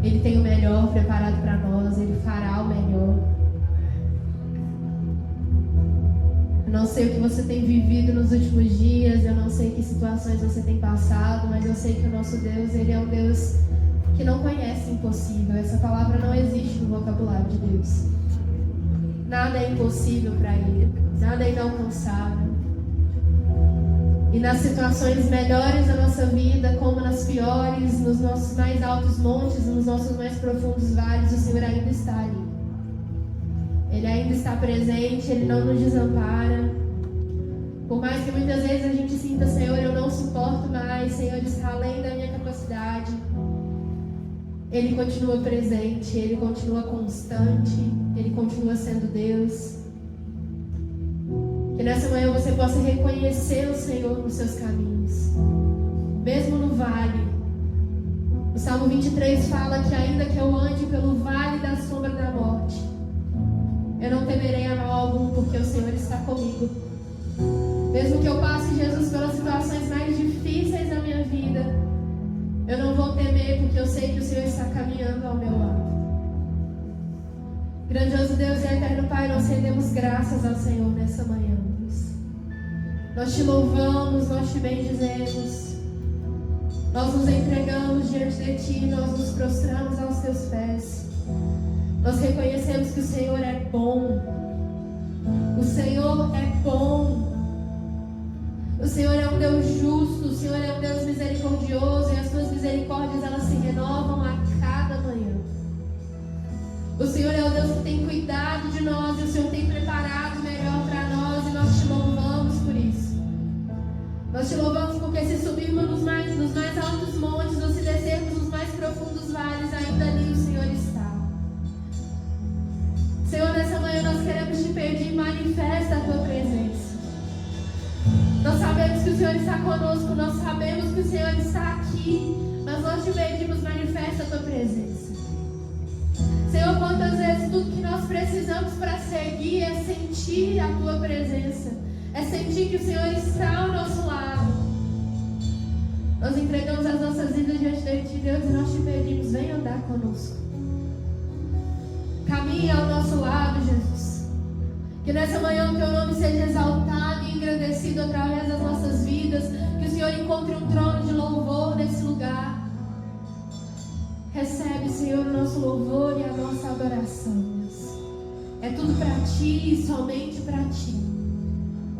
Ele tem o melhor preparado para nós, Ele fará o melhor. Eu não sei o que você tem vivido nos últimos dias, eu não sei que situações você tem passado, mas eu sei que o nosso Deus, Ele é um Deus que não conhece impossível. Essa palavra não existe no vocabulário de Deus. Nada é impossível para Ele, nada é inalcançável. E nas situações melhores da nossa vida, como nas piores, nos nossos mais altos montes, nos nossos mais profundos vales, o Senhor ainda está ali. Ele ainda está presente, Ele não nos desampara. Por mais que muitas vezes a gente sinta, Senhor, eu não suporto mais, Senhor, está além da minha capacidade. Ele continua presente, Ele continua constante, Ele continua sendo Deus. Que nessa manhã você possa reconhecer o Senhor nos seus caminhos, mesmo no vale. O Salmo 23 fala que ainda que eu ande pelo vale da sombra da morte, eu não temerei a mal algum, porque o Senhor está comigo. Mesmo que eu passe, Jesus, pelas situações mais difíceis da minha vida, eu não vou temer, porque eu sei que o Senhor está caminhando ao meu lado. Grandioso Deus e eterno Pai, nós rendemos graças ao Senhor nessa manhã, Deus. Nós te louvamos, nós te bendizemos. Nós nos entregamos diante de Ti, nós nos prostramos aos Teus pés. Nós reconhecemos que o Senhor é bom. O Senhor é bom. O Senhor é um Deus justo, o Senhor é um Deus misericordioso, e as Suas misericórdias, elas se renovam a cada manhã. O Senhor é o Deus que tem cuidado de nós, e o Senhor tem preparado o melhor para nós, e nós te louvamos por isso. Nós te louvamos porque se subirmos nos mais altos montes, ou se descermos nos mais profundos vales, ainda ali o Senhor está. Senhor, nessa manhã nós queremos te pedir, manifesta a Tua presença. Nós sabemos que o Senhor está conosco, nós sabemos que o Senhor está aqui, mas nós te pedimos, manifesta a Tua presença. Senhor, quantas vezes tudo que nós precisamos para seguir é sentir a Tua presença, é sentir que o Senhor está ao nosso lado. Nós entregamos as nossas vidas diante de Ti, Deus, e nós te pedimos, vem andar conosco. Caminhe ao nosso lado, Jesus. Que nessa manhã o Teu nome seja exaltado e engrandecido através das nossas vidas. Que o Senhor encontre um trono de louvor nesse lugar. Recebe, Senhor, o nosso louvor e a nossa adoração, Deus. É tudo para Ti e somente para Ti.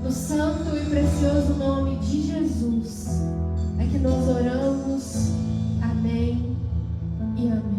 No santo e precioso nome de Jesus é que nós oramos. Amém e amém.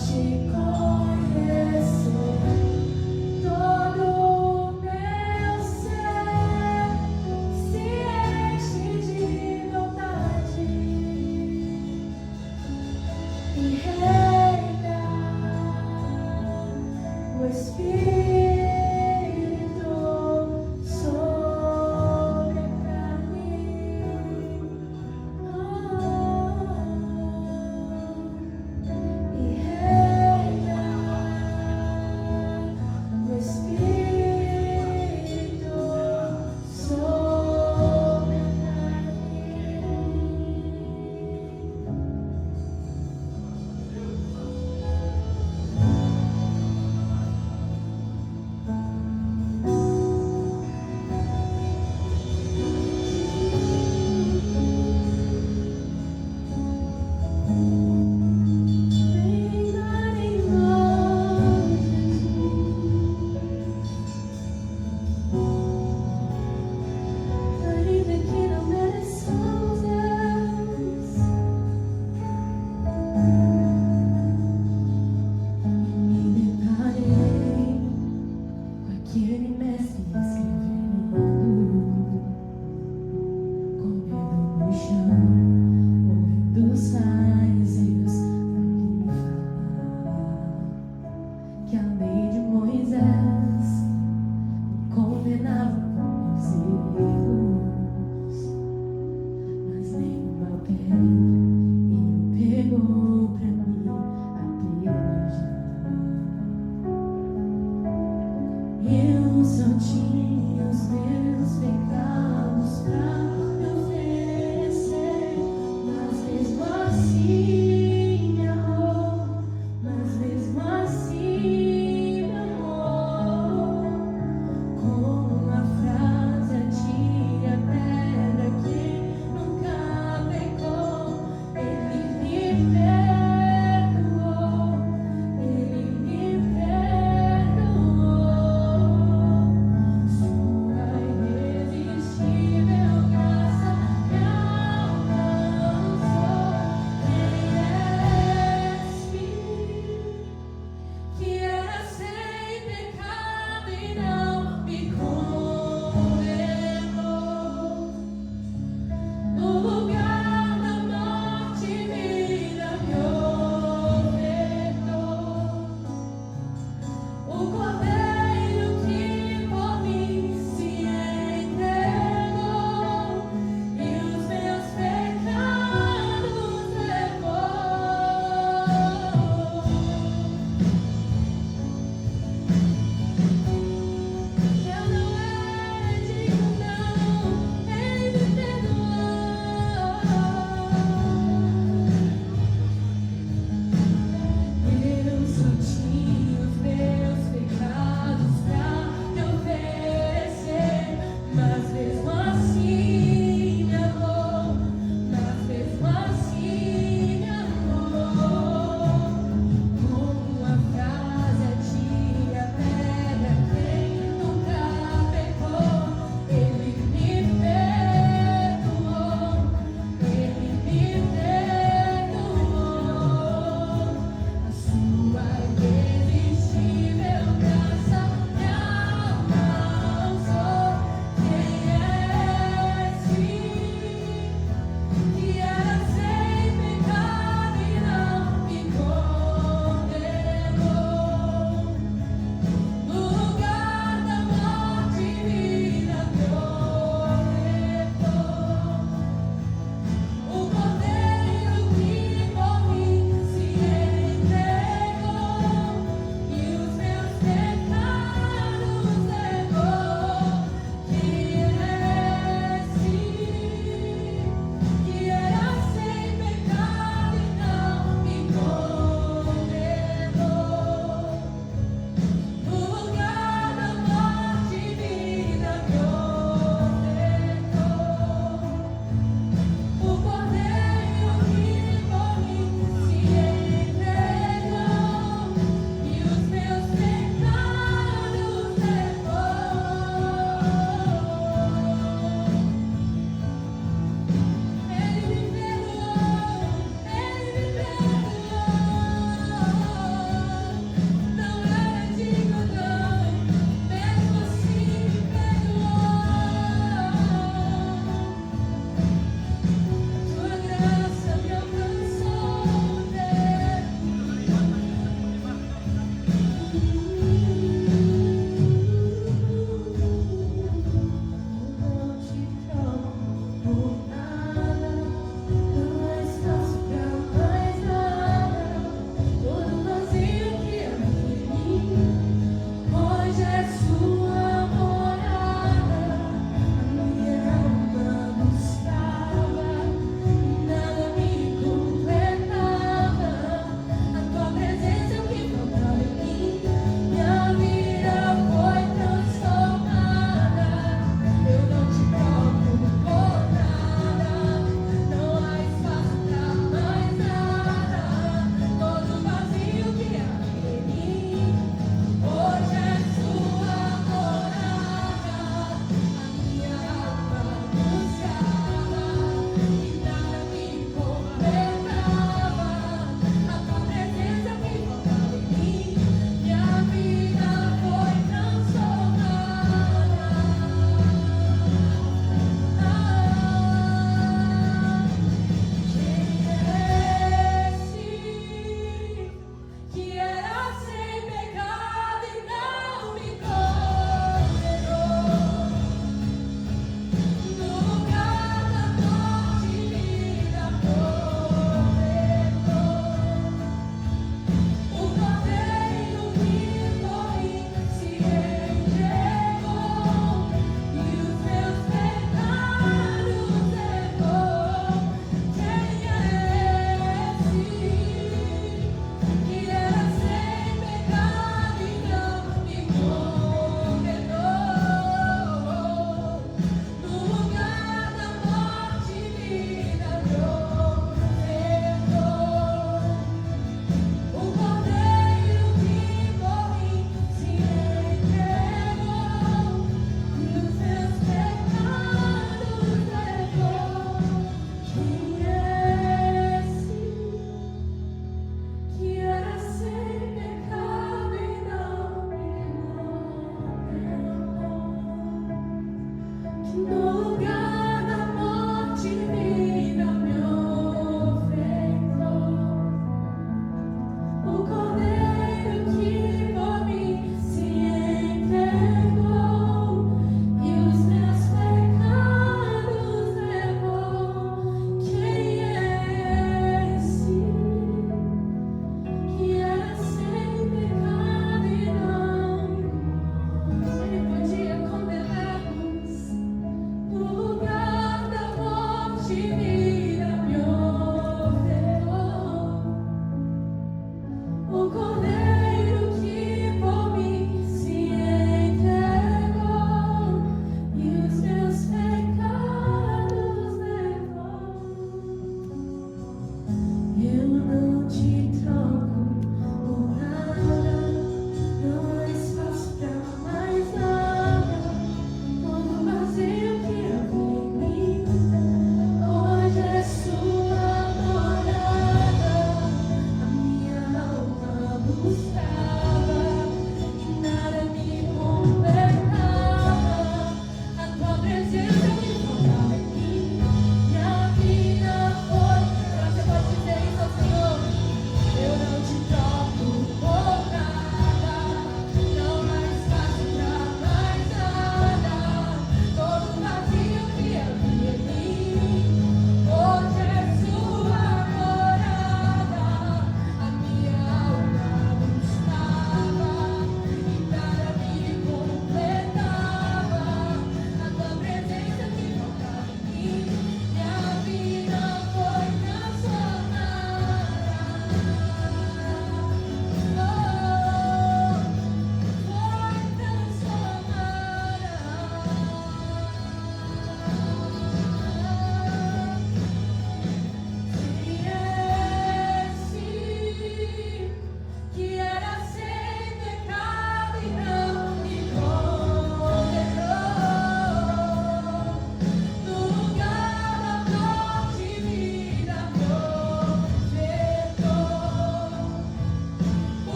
E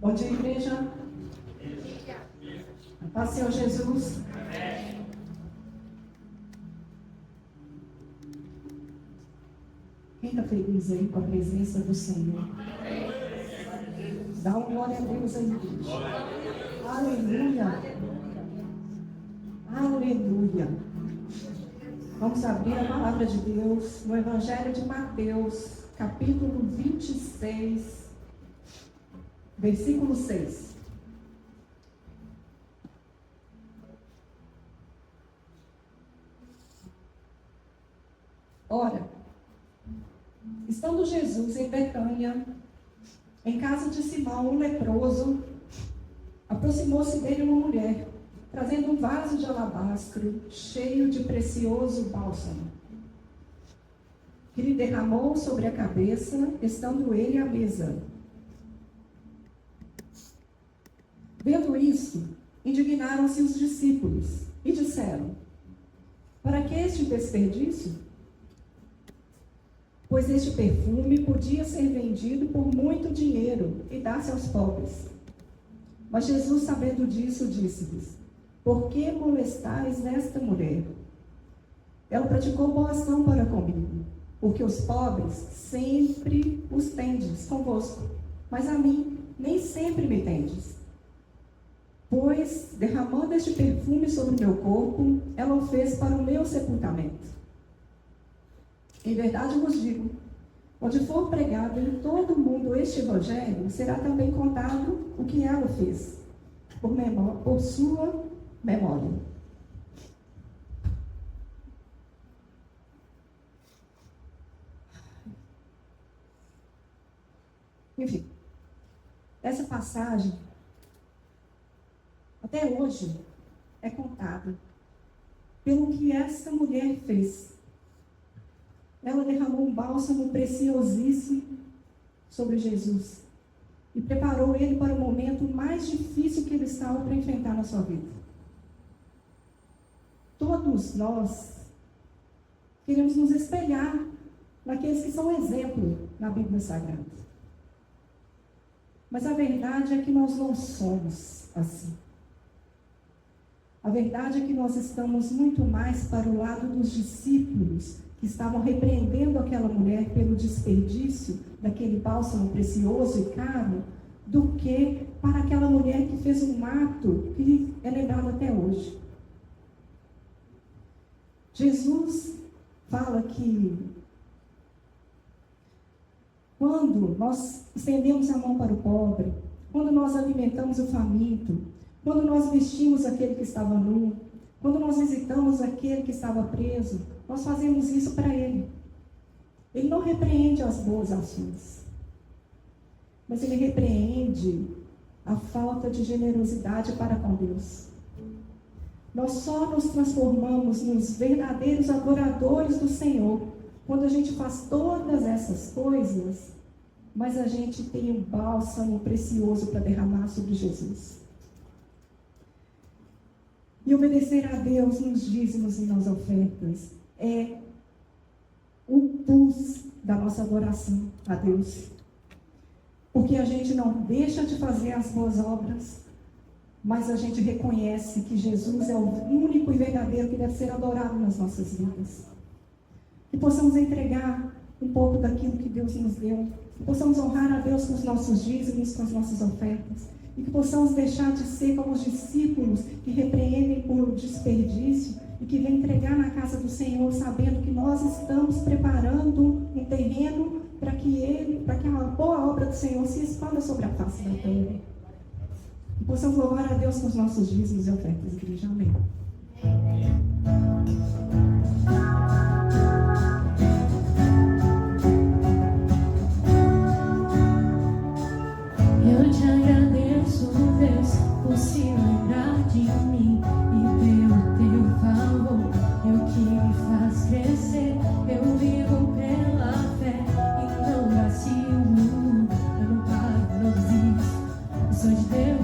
Bom dia, igreja. Paz, Senhor Jesus. Quem está feliz aí com a presença do Senhor? Dá uma glória a Deus aí, igreja. Aleluia. Aleluia. Vamos abrir a palavra de Deus no Evangelho de Mateus, capítulo 26. Versículo 6. Ora, estando Jesus em Betânia, em casa de Simão, um leproso, aproximou-se dele uma mulher, trazendo um vaso de alabastro cheio de precioso bálsamo, que lhe derramou sobre a cabeça, estando ele à mesa. Vendo isso, indignaram-se os discípulos e disseram: para que este desperdício? Pois este perfume podia ser vendido por muito dinheiro e dar-se aos pobres. Mas Jesus, sabendo disso, disse-lhes: por que molestais nesta mulher? Ela praticou boa ação para comigo, porque os pobres sempre os tendes convosco, mas a mim nem sempre me tendes. Pois, derramando este perfume sobre o meu corpo, ela o fez para o meu sepultamento. Em verdade vos digo, onde for pregado em todo o mundo este evangelho, será também contado o que ela fez, por sua memória. Enfim, essa passagem até hoje é contada pelo que essa mulher fez. Ela derramou um bálsamo preciosíssimo sobre Jesus e preparou ele para o momento mais difícil que ele estava para enfrentar na sua vida. Todos nós queremos nos espelhar naqueles que são exemplo na Bíblia Sagrada. Mas a verdade é que nós não somos assim. A verdade é que nós estamos muito mais para o lado dos discípulos que estavam repreendendo aquela mulher pelo desperdício daquele bálsamo precioso e caro, do que para aquela mulher que fez um ato que é lembrado até hoje. Jesus fala que quando nós estendemos a mão para o pobre, quando nós alimentamos o faminto, quando nós vestimos aquele que estava nu, quando nós visitamos aquele que estava preso, nós fazemos isso para ele. Ele não repreende as boas ações, mas ele repreende a falta de generosidade para com Deus. Nós só nos transformamos nos verdadeiros adoradores do Senhor quando a gente faz todas essas coisas, mas a gente tem um bálsamo precioso para derramar sobre Jesus. E obedecer a Deus nos dízimos e nas ofertas é o plus da nossa adoração a Deus. Porque a gente não deixa de fazer as boas obras, mas a gente reconhece que Jesus é o único e verdadeiro que deve ser adorado nas nossas vidas. Que possamos entregar um pouco daquilo que Deus nos deu, que possamos honrar a Deus com os nossos dízimos, com as nossas ofertas, e que possamos deixar de ser como os discípulos que repreendem por desperdício e que vêm entregar na casa do Senhor, sabendo que nós estamos preparando um terreno para que a boa obra do Senhor se expanda sobre a face da terra. Que possamos louvar a Deus com os nossos dízimos e ofertas, igreja. Amém. Eu te agradeço, Deus, por se lembrar de mim e pelo teu favor, o que me faz crescer. Eu vivo pela fé e não vacilo, eu não paro, não desisto. Eu sou de Deus.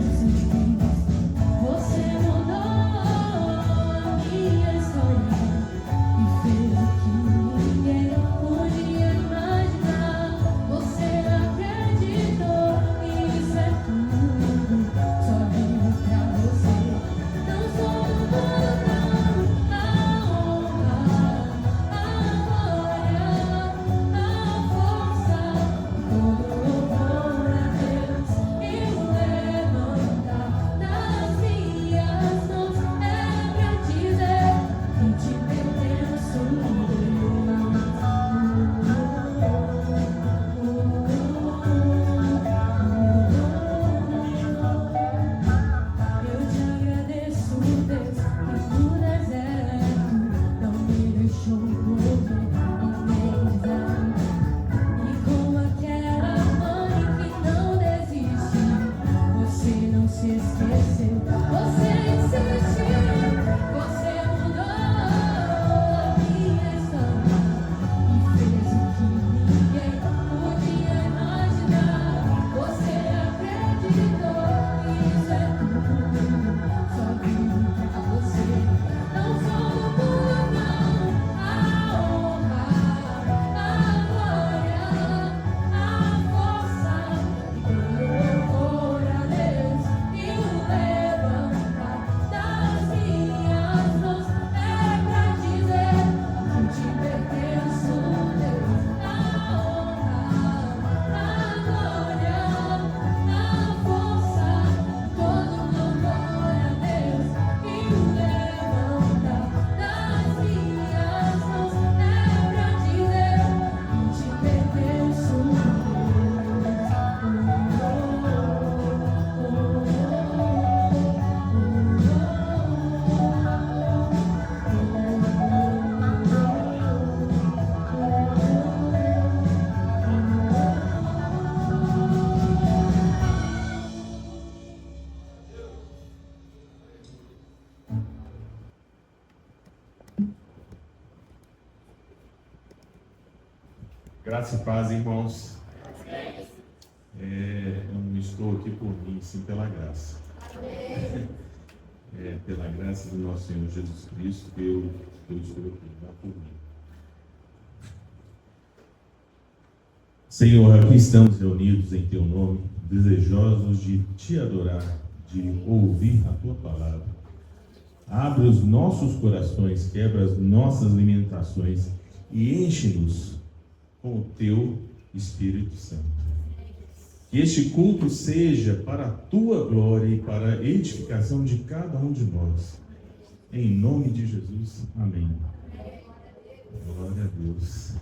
Graça e paz, irmãos. Eu não estou aqui por mim, sim pela graça. Pela graça do nosso Senhor Jesus Cristo, eu estou aqui, não por mim. Senhor, aqui estamos reunidos em Teu nome, desejosos de Te adorar, de ouvir a Tua palavra. Abre os nossos corações, quebra as nossas limitações e enche-nos com o Teu Espírito Santo. Que este culto seja para a Tua glória e para a edificação de cada um de nós. Em nome de Jesus, amém. Glória a Deus.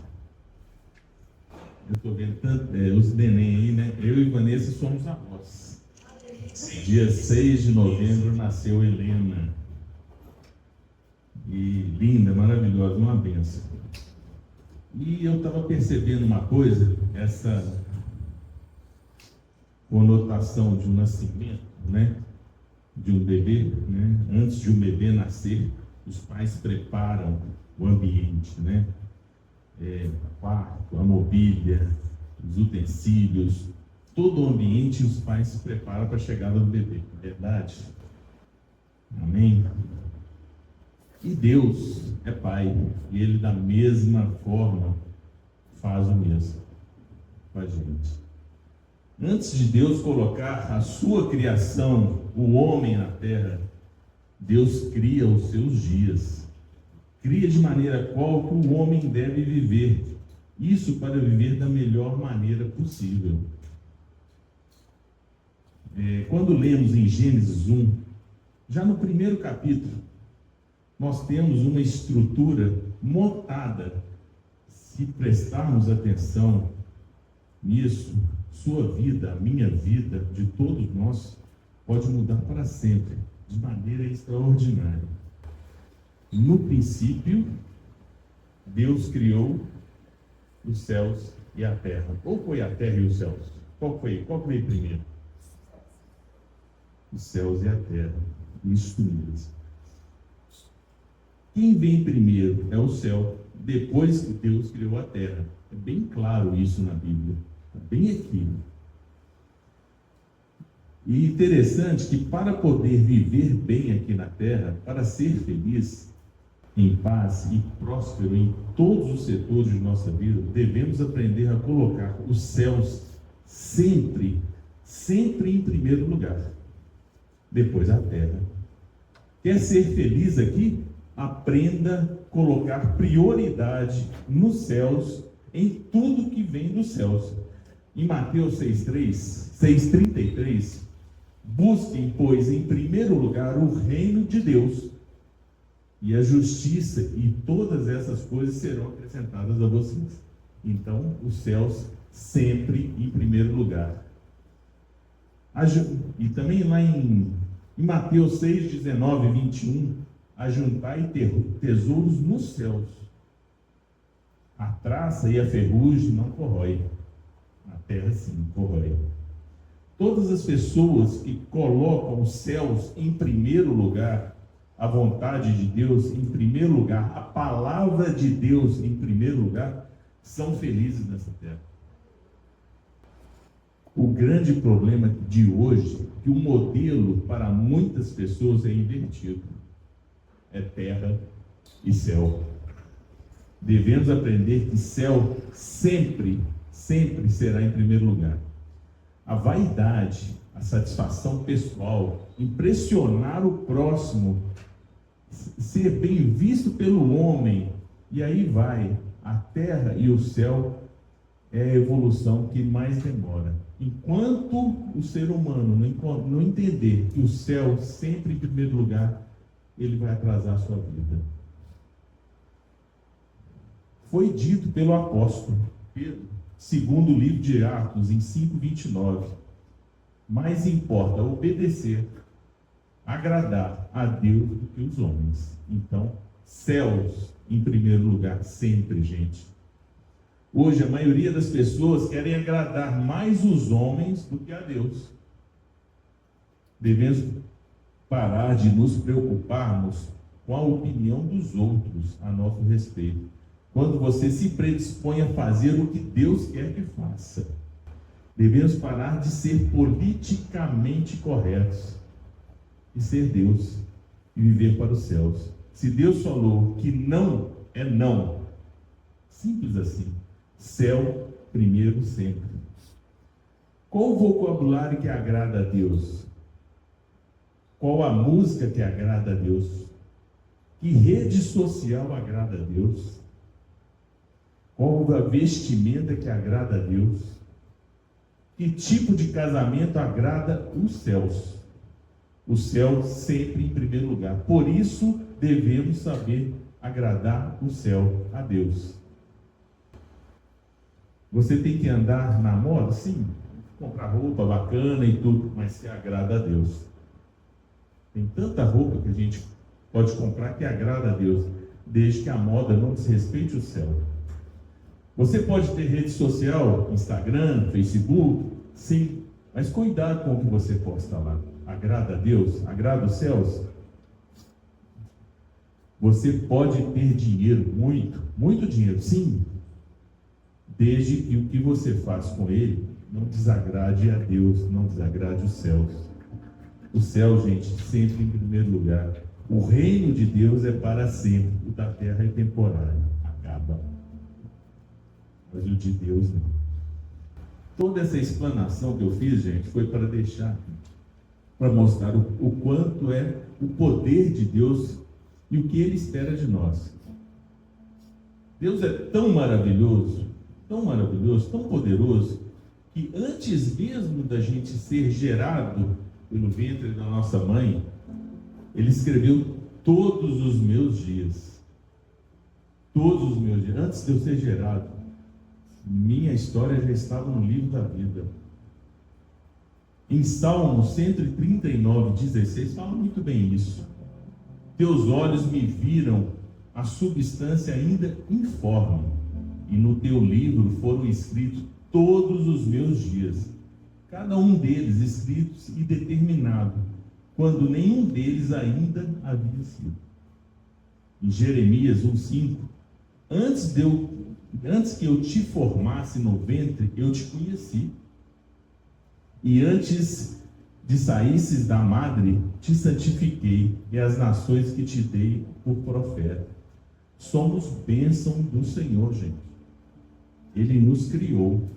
Eu estou vendo tanto, os neném aí, né? Eu e Vanessa somos avós. Dia 6 de novembro nasceu Helena. E linda, maravilhosa, uma bênção. E eu estava percebendo uma coisa, essa conotação de um nascimento, né? De um bebê, né? Antes de um bebê nascer, os pais preparam o ambiente, né? O quarto, a mobília, os utensílios, todo o ambiente os pais se preparam para a chegada do bebê, não é verdade? Amém? E Deus é Pai, e Ele da mesma forma faz o mesmo com a gente. Antes de Deus colocar a sua criação, o homem na terra, Deus cria os seus dias. Cria de maneira qual que o homem deve viver. Isso para viver da melhor maneira possível. Quando lemos em Gênesis 1, já no primeiro capítulo, nós temos uma estrutura montada. Se prestarmos atenção nisso, sua vida, a minha vida, de todos nós, pode mudar para sempre, de maneira extraordinária. No princípio, Deus criou os céus e a terra. Ou foi a terra e os céus? Qual veio primeiro? Os céus e a terra. Isso mesmo. Quem vem primeiro é o céu, depois que Deus criou a terra. É bem claro isso na Bíblia. Está bem aqui. E interessante que para poder viver bem aqui na terra, para ser feliz, em paz e próspero em todos os setores de nossa vida, devemos aprender a colocar os céus sempre em primeiro lugar. Depois a terra. Quer ser feliz aqui? Aprenda a colocar prioridade nos céus, em tudo que vem dos céus. Em Mateus 6,33, busquem, pois, em primeiro lugar o reino de Deus e a justiça, e todas essas coisas serão acrescentadas a vocês. Então, os céus sempre em primeiro lugar. E também lá em Mateus 6,19-21, ajuntai tesouros nos céus. A traça e a ferrugem não corrói, a terra sim corrói. Todas as pessoas que colocam os céus em primeiro lugar, a vontade de Deus em primeiro lugar, a palavra de Deus em primeiro lugar, são felizes nessa terra. O grande problema de hoje é que o modelo para muitas pessoas é invertido. É terra e céu. Devemos aprender que céu sempre será em primeiro lugar. A vaidade, a satisfação pessoal, impressionar o próximo, ser bem visto pelo homem, e aí vai, a terra e o céu é a evolução que mais demora. Enquanto o ser humano não entender que o céu sempre em primeiro lugar, ele vai atrasar a sua vida. Foi dito pelo apóstolo Pedro, segundo o livro de Atos, em 5:29, mais importa obedecer, agradar a Deus do que os homens. Então, céus em primeiro lugar, sempre, gente. Hoje, a maioria das pessoas querem agradar mais os homens do que a Deus. Devemos parar de nos preocuparmos com a opinião dos outros a nosso respeito. quando você se predispõe a fazer o que Deus quer que faça. Devemos parar de ser politicamente corretos e ser Deus e viver para os céus. Se Deus falou que não, é não. Simples assim. Céu primeiro sempre. Qual o vocabulário que agrada a Deus? Qual a música que agrada a Deus? Que rede social agrada a Deus? Qual a vestimenta que agrada a Deus? Que tipo de casamento agrada os céus? O céu sempre em primeiro lugar. Por isso, devemos saber agradar o céu a Deus. Você tem que andar na moda? Sim. Comprar roupa bacana e tudo, mas que agrada a Deus. Tem tanta roupa que a gente pode comprar que agrada a Deus, desde que a moda não desrespeite o céu. Você pode ter rede social, Instagram, Facebook, sim, mas cuidado com o que você posta lá. Agrada a Deus? Agrada os céus? Você pode ter dinheiro, muito dinheiro, sim, desde que o que você faz com ele não desagrade a Deus, não desagrade os céus. O céu, gente, sempre em primeiro lugar. O reino de Deus é para sempre, o da terra é temporário, acaba. Mas o de Deus não. Toda essa explanação que eu fiz, gente, foi para deixar, para mostrar o quanto é o poder de Deus e o que Ele espera de nós. Deus é tão maravilhoso, tão poderoso, que antes mesmo da gente ser gerado pelo ventre da nossa mãe, Ele escreveu todos os meus dias. Todos os meus dias. Antes de eu ser gerado, minha história já estava no livro da vida. Em Salmo 139:16 fala muito bem isso. Teus olhos me viram a substância ainda informe, e no teu livro foram escritos todos os meus dias, cada um deles escritos e determinado, quando nenhum deles ainda havia sido. Em Jeremias 1:5, antes que eu te formasse no ventre, eu te conheci. E antes de saísses da madre, te santifiquei, e as nações que te dei por profeta. Somos bênção do Senhor, gente. Ele nos criou.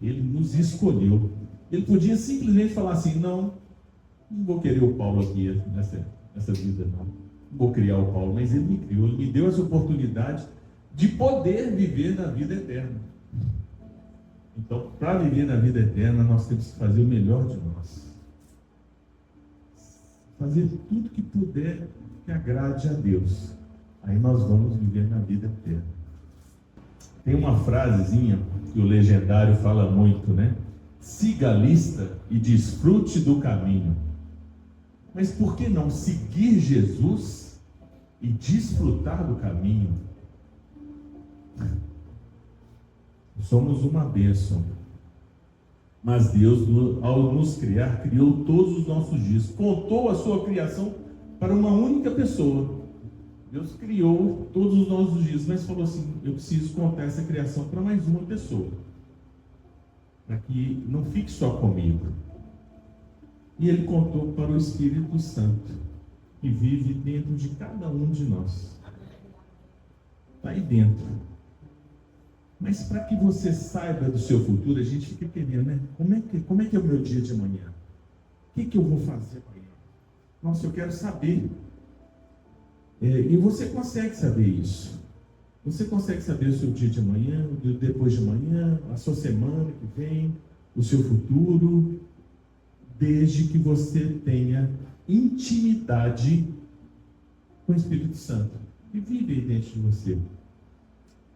Ele nos escolheu. Ele podia simplesmente falar assim, não vou querer o Paulo aqui nessa vida, não vou criar o Paulo, mas Ele me criou, Ele me deu essa oportunidade de poder viver na vida eterna. Então, para viver na vida eterna, nós temos que fazer o melhor de nós. Fazer tudo que puder que agrade a Deus. Aí nós vamos viver na vida eterna. Tem uma frasezinha que o legendário fala muito, né? Siga a lista e desfrute do caminho. Mas por que não seguir Jesus e desfrutar do caminho? Somos uma bênção. Mas Deus, ao nos criar, criou todos os nossos dias. Contou a sua criação para uma única pessoa. Deus criou todos os nossos dias, mas falou assim, eu preciso contar essa criação para mais uma pessoa. Para que não fique só comigo. E Ele contou para o Espírito Santo, que vive dentro de cada um de nós. Está aí dentro. Mas para que você saiba do seu futuro, a gente fica querendo, né? Como é que é o meu dia de amanhã? O que eu vou fazer amanhã? Nossa, eu quero saber. E você consegue saber isso. Você consegue saber o seu dia de amanhã, o depois de amanhã, a sua semana que vem, o seu futuro, desde que você tenha intimidade com o Espírito Santo e vive dentro de você.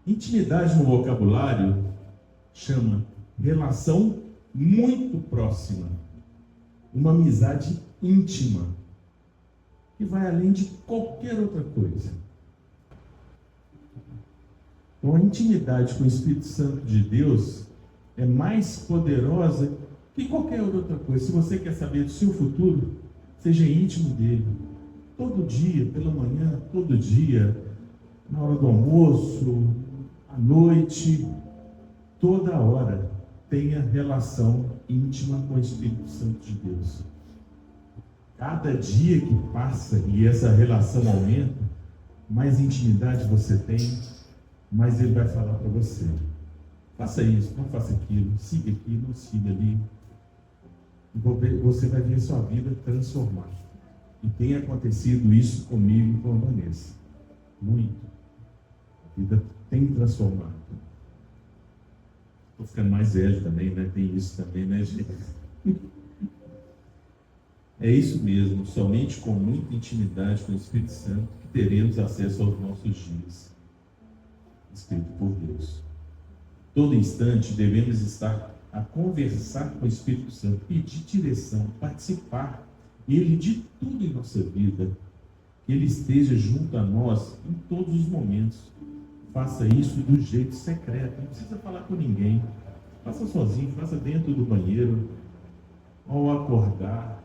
Intimidade no vocabulário chama relação muito próxima, uma amizade íntima, que vai além de qualquer outra coisa. Então a intimidade com o Espírito Santo de Deus é mais poderosa que qualquer outra coisa. Se você quer saber do seu futuro, seja íntimo dele. Todo dia, pela manhã, todo dia. na hora do almoço, à noite, toda hora, tenha relação íntima com o Espírito Santo de Deus. Cada dia que passa e essa relação aumenta, mais intimidade você tem, mais ele vai falar para você. Faça isso, não faça aquilo, siga aqui, não siga ali. E você vai ver a sua vida transformar. E tem acontecido isso comigo e com a Vanessa. Muito. A vida tem transformado. Estou ficando mais velho também, né? Tem isso também, né, gente? É isso mesmo, somente com muita intimidade com o Espírito Santo que teremos acesso aos nossos dias. Escrito por Deus. Todo instante devemos estar a conversar com o Espírito Santo, pedir direção, participar Ele de tudo em nossa vida. Que Ele esteja junto a nós em todos os momentos. Faça isso do jeito secreto, não precisa falar com ninguém. Faça sozinho, faça dentro do banheiro, ao acordar,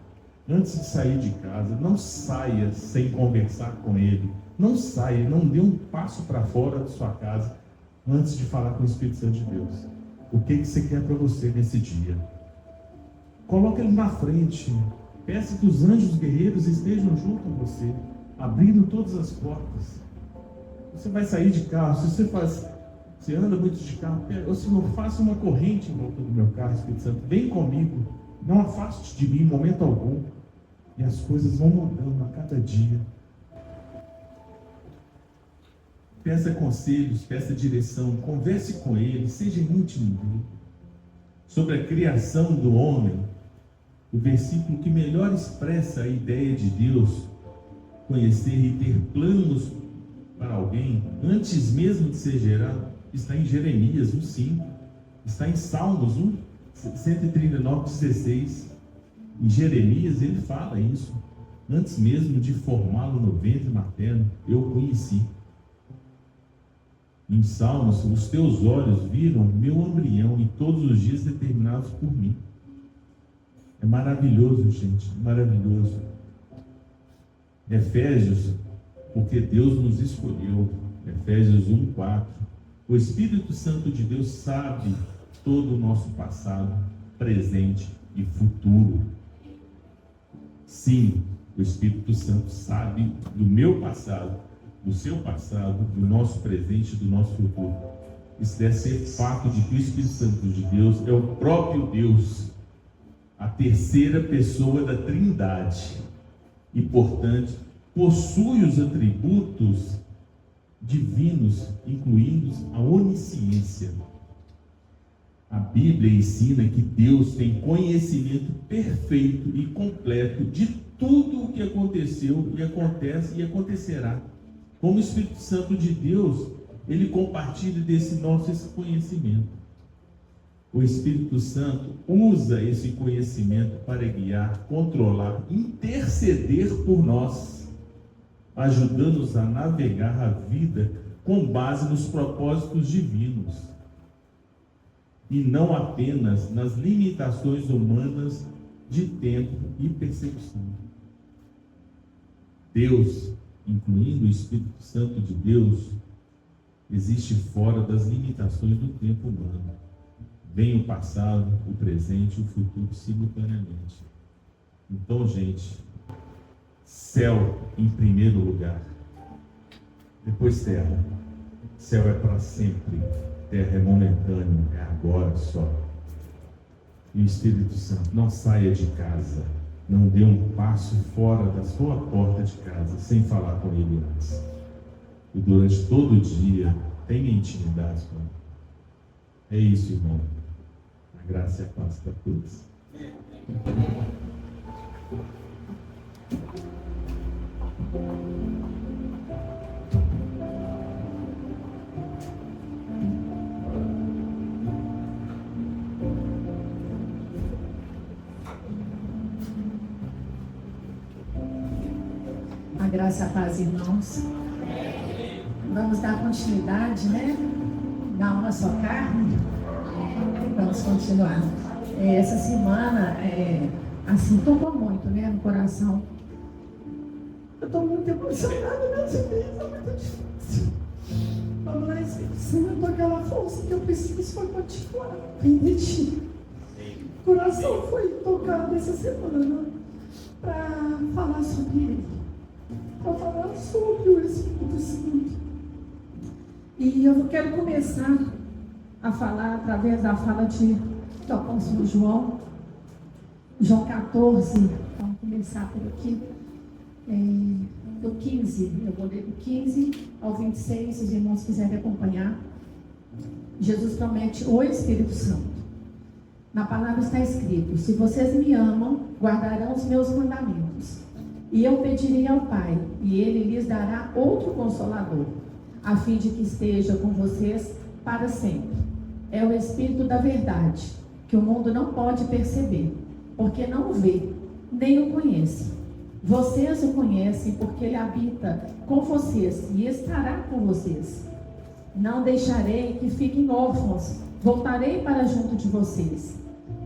antes de sair de casa. Não saia sem conversar com Ele. Não saia, não dê um passo para fora da sua casa antes de falar com o Espírito Santo de Deus. O que você quer para você nesse dia? Coloque Ele na frente. Peça que os anjos guerreiros estejam junto com você, abrindo todas as portas. Você vai sair de carro, se você anda muito de carro, ou se não, faça uma corrente em volta do meu carro, Espírito Santo, vem comigo, não afaste de mim em momento algum, e as coisas vão mudando a cada dia. Peça conselhos, peça direção, converse com Ele, seja íntimo dele. Sobre a criação do homem, o versículo que melhor expressa a ideia de Deus, conhecer e ter planos para alguém, antes mesmo de ser gerado, está em Jeremias 1,5, está em Salmos 139,16. Em Jeremias ele fala isso, antes mesmo de formá-lo no ventre materno, eu conheci. Em Salmos, os teus olhos viram meu embrião e todos os dias determinados por mim. É maravilhoso, gente, maravilhoso. Efésios, porque Deus nos escolheu. Efésios 1:4. O Espírito Santo de Deus sabe todo o nosso passado, presente e futuro. Sim, o Espírito Santo sabe do meu passado, do seu passado, do nosso presente e do nosso futuro. Isso deve ser fato de que o Espírito Santo de Deus é o próprio Deus, a terceira pessoa da Trindade, e, portanto, possui os atributos divinos, incluindo a onisciência. A Bíblia ensina que Deus tem conhecimento perfeito e completo de tudo o que aconteceu e acontece e acontecerá. Como o Espírito Santo de Deus, ele compartilha desse nosso conhecimento. O Espírito Santo usa esse conhecimento para guiar, controlar, interceder por nós, ajudando-nos a navegar a vida com base nos propósitos divinos e não apenas nas limitações humanas de tempo e percepção. Deus, incluindo o Espírito Santo de Deus, existe fora das limitações do tempo humano. Vem o passado, o presente e o futuro simultaneamente. Então, gente, céu em primeiro lugar, depois terra. Céu é para sempre, terra é momentâneo, é agora só. E o Espírito Santo, não saia de casa, não dê um passo fora da sua porta de casa sem falar com Ele antes. E durante todo o dia, tenha intimidade com Ele. É isso, irmão. A graça e a paz para todos. A graça e a paz, irmãos. Vamos dar continuidade, né? Da uma só carne. Vamos continuar. Essa semana, assim, tocou muito, né, no coração. Eu estou muito emocionada nessa vez, é muito difícil. Vamos lá, Espírito Santo, aquela força que eu preciso foi continuar. Entendi. O coração foi tocado essa semana para falar sobre ele, para falar sobre o Espírito Santo. E eu quero começar a falar através da fala do apóstolo João, João 14, vamos começar por aqui, do 15, eu vou ler do 15 ao 26, se os irmãos quiserem acompanhar. Jesus promete o Espírito Santo. Na palavra está escrito: se vocês me amam, guardarão os meus mandamentos. E eu pedirei ao Pai, e Ele lhes dará outro Consolador, a fim de que esteja com vocês para sempre. É o Espírito da verdade, que o mundo não pode perceber, porque não o vê, nem o conhece. Vocês o conhecem, porque Ele habita com vocês e estará com vocês. Não deixarei que fiquem órfãos, voltarei para junto de vocês.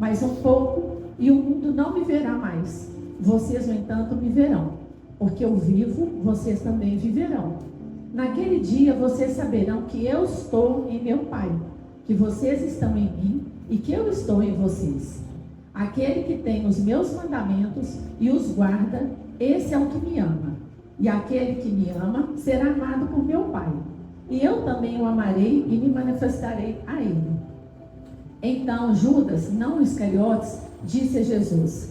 Mais um pouco, e o mundo não me verá mais. Vocês, no entanto, me verão, porque eu vivo, vocês também viverão. Naquele dia, vocês saberão que eu estou em meu Pai, que vocês estão em mim e que eu estou em vocês. Aquele que tem os meus mandamentos e os guarda, esse é o que me ama. E aquele que me ama será amado por meu Pai. E eu também o amarei e me manifestarei a ele. Então Judas, não Iscariotes, disse a Jesus: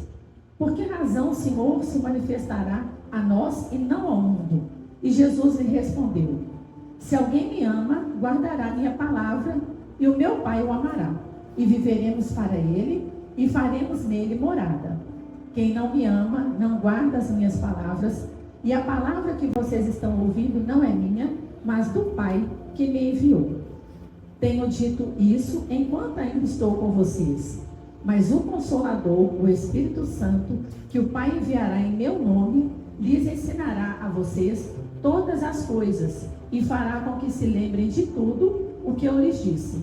por que razão o Senhor se manifestará a nós e não ao mundo? E Jesus lhe respondeu: se alguém me ama, guardará minha palavra, e o meu Pai o amará. E viveremos para ele, e faremos nele morada. Quem não me ama, não guarda as minhas palavras, e a palavra que vocês estão ouvindo não é minha, mas do Pai que me enviou. Tenho dito isso enquanto ainda estou com vocês. Mas o Consolador, o Espírito Santo, que o Pai enviará em meu nome, lhes ensinará a vocês todas as coisas, e fará com que se lembrem de tudo o que eu lhes disse.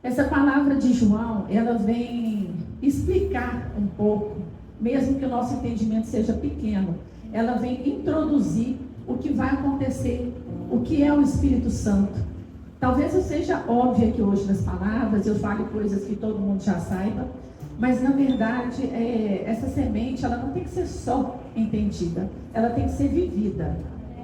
Essa palavra de João, ela vem explicar um pouco, mesmo que o nosso entendimento seja pequeno, ela vem introduzir o que vai acontecer, o que é o Espírito Santo. Talvez eu seja óbvia aqui hoje nas palavras, eu fale coisas que todo mundo já saiba, mas na verdade, essa semente, ela não tem que ser só entendida, ela tem que ser vivida.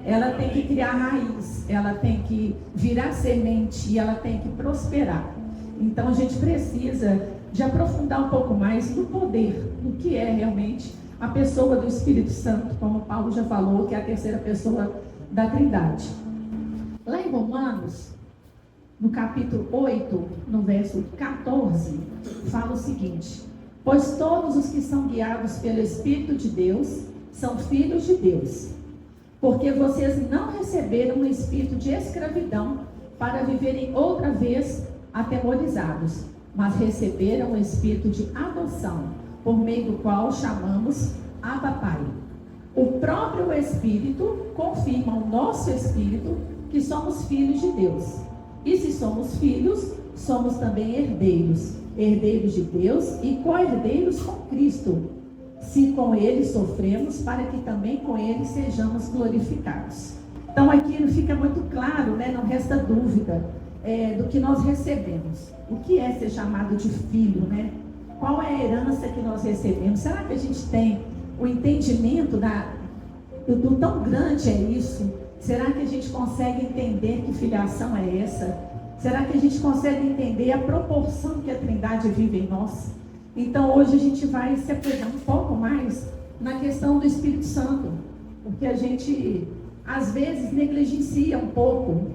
Ela tem que criar raiz, ela tem que virar semente e ela tem que prosperar. Então a gente precisa de aprofundar um pouco mais no poder, no que é realmente a pessoa do Espírito Santo, como Paulo já falou, que é a terceira pessoa da Trindade. Lá em Romanos, no capítulo 8, no verso 14, fala o seguinte: pois todos os que são guiados pelo Espírito de Deus são filhos de Deus. Porque vocês não receberam um espírito de escravidão para viverem outra vez atemorizados, mas receberam um espírito de adoção, por meio do qual chamamos Abba Pai. O próprio Espírito confirma o nosso espírito que somos filhos de Deus. E se somos filhos, somos também herdeiros, herdeiros de Deus e co-herdeiros com Cristo, se com ele sofremos, para que também com ele sejamos glorificados. Então aqui fica muito claro, né? Não resta dúvida do que nós recebemos. O que é ser chamado de filho, né? Qual é a herança que nós recebemos? Será que a gente tem o entendimento do tão grande é isso? Será que a gente consegue entender que filiação é essa? Será que a gente consegue entender a proporção que a Trindade vive em nós? Então hoje a gente vai se apegar um pouco mais na questão do Espírito Santo, porque a gente às vezes negligencia um pouco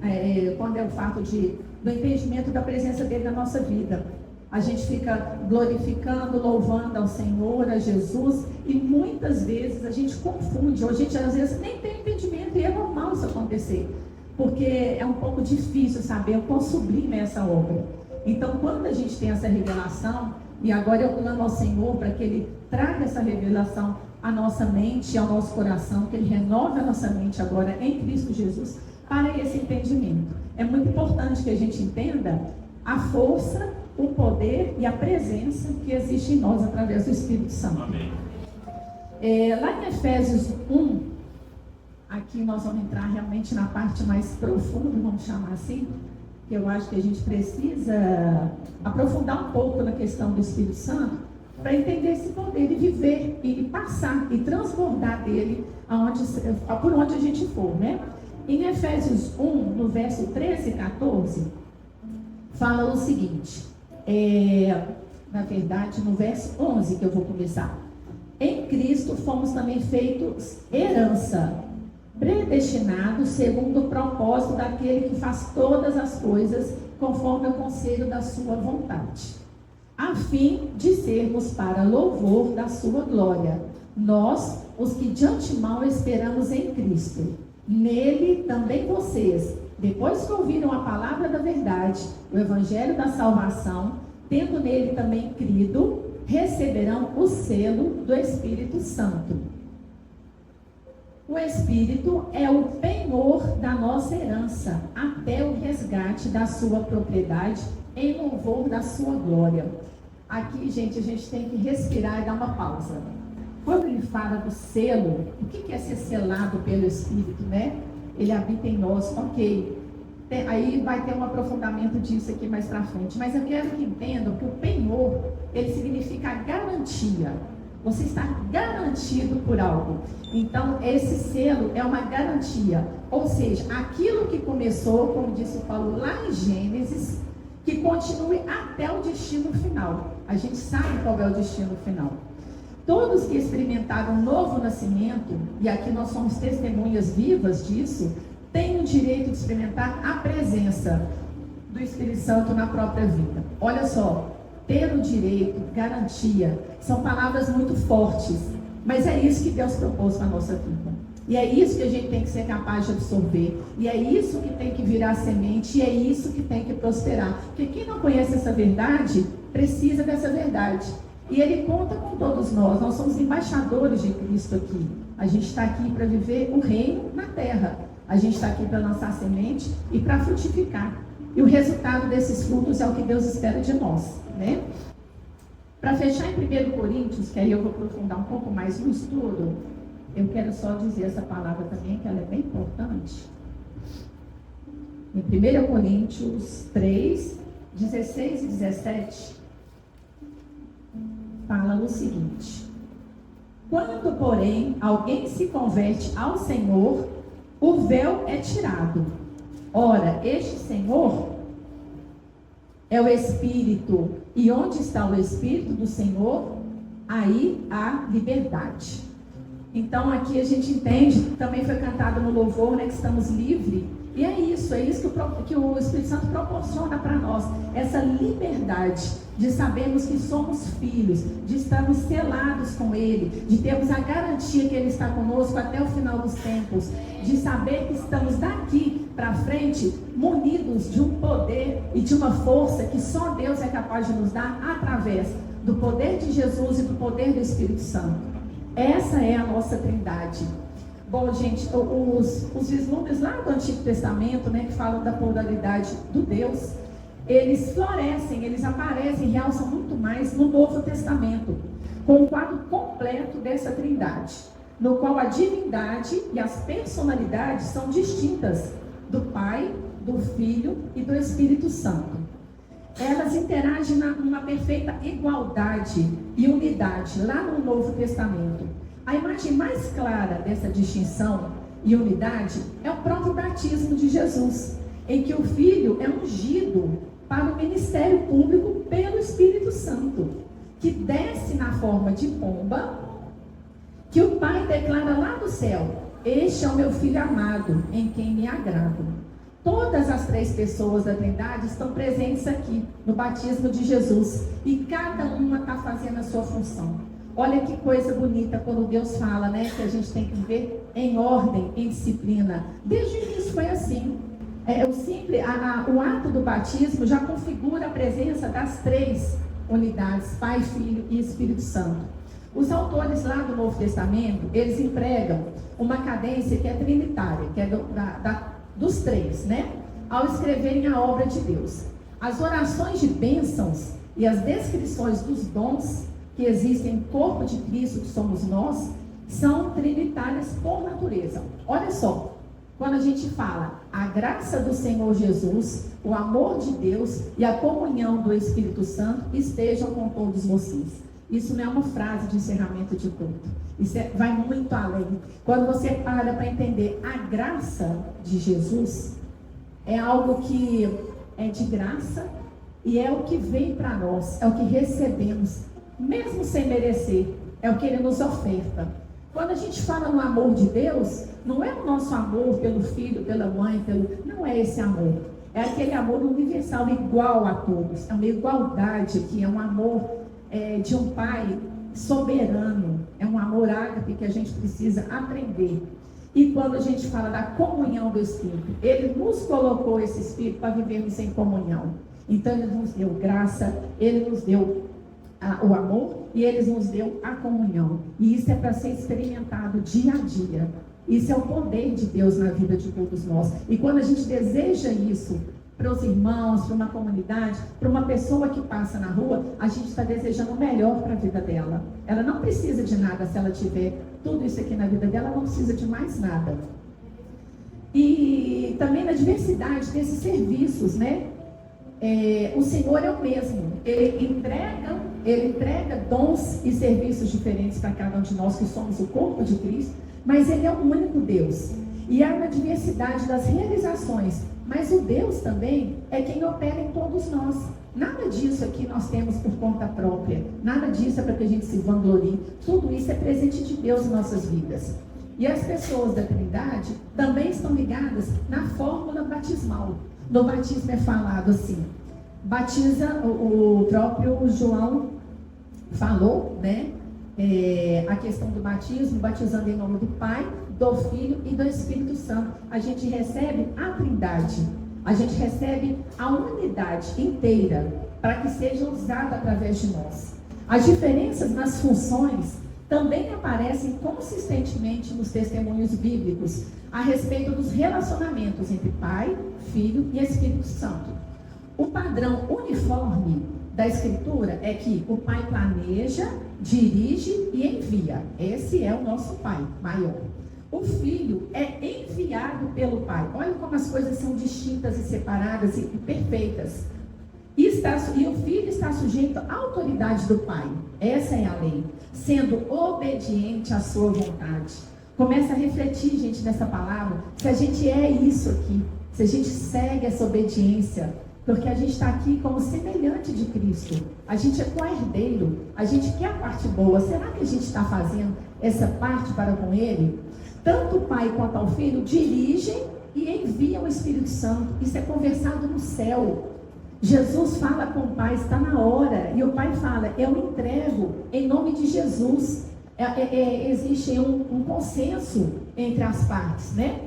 quando é o fato do entendimento da presença dele na nossa vida. A gente fica glorificando, louvando ao Senhor, a Jesus, e muitas vezes a gente confunde, ou a gente às vezes nem tem entendimento, e é normal isso acontecer, porque é um pouco difícil saber o quão sublime é essa obra. Então quando a gente tem essa revelação, e agora eu clamo ao Senhor para que Ele traga essa revelação à nossa mente e ao nosso coração, que Ele renove a nossa mente agora em Cristo Jesus, para esse entendimento. É muito importante que a gente entenda a força, o poder e a presença que existe em nós através do Espírito Santo. Amém. Lá em Efésios 1, aqui nós vamos entrar realmente na parte mais profunda, vamos chamar assim, que eu acho que a gente precisa aprofundar um pouco na questão do Espírito Santo, para entender esse poder e viver e passar e transbordar dele por onde a gente for, né? Em Efésios 1, no verso 13 e 14, fala o seguinte, na verdade no verso 11 que eu vou começar. Em Cristo fomos também feitos herança, predestinados segundo o propósito daquele que faz todas as coisas conforme o conselho da sua vontade, a fim de sermos para louvor da sua glória, nós, os que de antemão esperamos em Cristo. Nele também vocês, depois que ouviram a palavra da verdade, o evangelho da salvação, tendo nele também crido, receberão o selo do Espírito Santo. O Espírito é o penhor da nossa herança, até o resgate da sua propriedade, em louvor da sua glória. Aqui, gente, a gente tem que respirar e dar uma pausa. Quando ele fala do selo, o que é ser selado pelo Espírito, né? Ele habita em nós, ok. Aí vai ter um aprofundamento disso aqui mais pra frente. Mas eu quero que entendam que o penhor, ele significa garantia. Você está garantido por algo. Então, esse selo é uma garantia. Ou seja, aquilo que começou, como disse o Paulo lá em Gênesis, que continue até o destino final. A gente sabe qual é o destino final. Todos que experimentaram um novo nascimento, e aqui nós somos testemunhas vivas disso, têm o direito de experimentar a presença do Espírito Santo na própria vida. Olha só, ter o direito, garantia, são palavras muito fortes, mas é isso que Deus propôs para a nossa vida. E é isso que a gente tem que ser capaz de absorver. E é isso que tem que virar semente. E é isso que tem que prosperar. Porque quem não conhece essa verdade, precisa dessa verdade. E Ele conta com todos nós. Nós somos embaixadores de Cristo aqui. A gente está aqui para viver o reino na terra. A gente está aqui para lançar semente e para frutificar. E o resultado desses frutos é o que Deus espera de nós, né? Para fechar em 1 Coríntios, que aí eu vou aprofundar um pouco mais no estudo, eu quero só dizer essa palavra também, que ela é bem importante. Em 1 Coríntios 3, 16 e 17, fala o seguinte: quando, porém, alguém se converte ao Senhor, o véu é tirado. Ora, este Senhor é o Espírito, e onde está o Espírito do Senhor, aí há liberdade. Então aqui a gente entende, também foi cantado no louvor, né, que estamos livres. E é isso que o Espírito Santo proporciona para nós, essa liberdade de sabermos que somos filhos, de estarmos selados com Ele, de termos a garantia que Ele está conosco até o final dos tempos, de saber que estamos daqui para frente munidos de um poder e de uma força que só Deus é capaz de nos dar através do poder de Jesus e do poder do Espírito Santo. Essa é a nossa trindade. Bom, gente, os vislumbres lá do Antigo Testamento, né, que falam da pluralidade do Deus, eles florescem, eles aparecem, realçam muito mais no Novo Testamento, com um quadro completo dessa trindade, no qual a divindade e as personalidades são distintas do Pai, do Filho e do Espírito Santo. Elas interagem numa perfeita igualdade e unidade lá no Novo Testamento. A imagem mais clara dessa distinção e unidade é o próprio batismo de Jesus, em que o Filho é ungido para o ministério público pelo Espírito Santo, que desce na forma de pomba, que o Pai declara lá do céu: este é o meu Filho amado, em quem me agrado. Todas as três pessoas da Trindade estão presentes aqui, no batismo de Jesus, e cada uma está fazendo a sua função. Olha que coisa bonita quando Deus fala, né, que a gente tem que viver em ordem, em disciplina. Desde o início foi assim. O ato do batismo já configura a presença das três unidades, Pai, Filho e Espírito Santo. Os autores lá do Novo Testamento, eles empregam uma cadência que é trinitária, que é dos três, né? Ao escreverem a obra de Deus. As orações de bênçãos e as descrições dos dons que existem no corpo de Cristo, que somos nós, são trinitárias por natureza. Olha só, quando a gente fala a graça do Senhor Jesus, o amor de Deus e a comunhão do Espírito Santo estejam com todos vocês. Isso não é uma frase de encerramento de culto. Isso vai muito além. Quando você para entender a graça de Jesus, é algo que é de graça e é o que vem para nós, é o que recebemos, mesmo sem merecer, é o que Ele nos oferta. Quando a gente fala no amor de Deus, não é o nosso amor pelo filho, pela mãe, não é esse amor. É aquele amor universal, igual a todos. É uma igualdade que é um amor de um pai soberano. É um amor ágape que a gente precisa aprender. E quando a gente fala da comunhão do Espírito, Ele nos colocou esse Espírito para vivermos em comunhão. Então Ele nos deu graça, Ele nos deu o amor e Ele nos deu a comunhão. E isso é para ser experimentado dia a dia. Isso é o poder de Deus na vida de todos nós. E quando a gente deseja isso para os irmãos, para uma comunidade, para uma pessoa que passa na rua, a gente está desejando o melhor para a vida dela. Ela não precisa de nada se ela tiver tudo isso aqui na vida dela, ela não precisa de mais nada. E também na diversidade desses serviços, né? O Senhor é o mesmo. Ele entrega dons e serviços diferentes para cada um de nós que somos o corpo de Cristo, mas Ele é o único Deus. E há uma diversidade das realizações, mas o Deus também é quem opera em todos nós. Nada disso aqui nós temos por conta própria, nada disso é para que a gente se vanglorie. Tudo isso é presente de Deus em nossas vidas. E as pessoas da Trindade também estão ligadas na fórmula batismal. No batismo é falado assim, batiza, o próprio João falou, né? A questão do batismo, batizando em nome do Pai, do Filho e do Espírito Santo. A gente recebe a Trindade, a gente recebe a unidade inteira para que seja usada através de nós. As diferenças nas funções também aparecem consistentemente nos testemunhos bíblicos a respeito dos relacionamentos entre Pai, Filho e Espírito Santo. O padrão uniforme da Escritura é que o Pai planeja, dirige e envia. Esse é o nosso Pai maior. O Filho é enviado pelo Pai. Olha como as coisas são distintas e separadas e perfeitas. E o Filho está sujeito à autoridade do Pai. Essa é a lei. Sendo obediente à sua vontade. Começa a refletir, gente, nessa palavra. Se a gente é isso aqui. Se a gente segue essa obediência. Porque a gente está aqui como semelhante de Cristo. A gente é co-herdeiro. A gente quer a parte boa. Será que a gente está fazendo essa parte para com Ele? Tanto o Pai quanto o Filho dirigem e enviam o Espírito Santo. Isso é conversado no céu. Jesus fala com o Pai, está na hora. E o Pai fala, eu entrego em nome de Jesus. Existe um consenso entre as partes, né?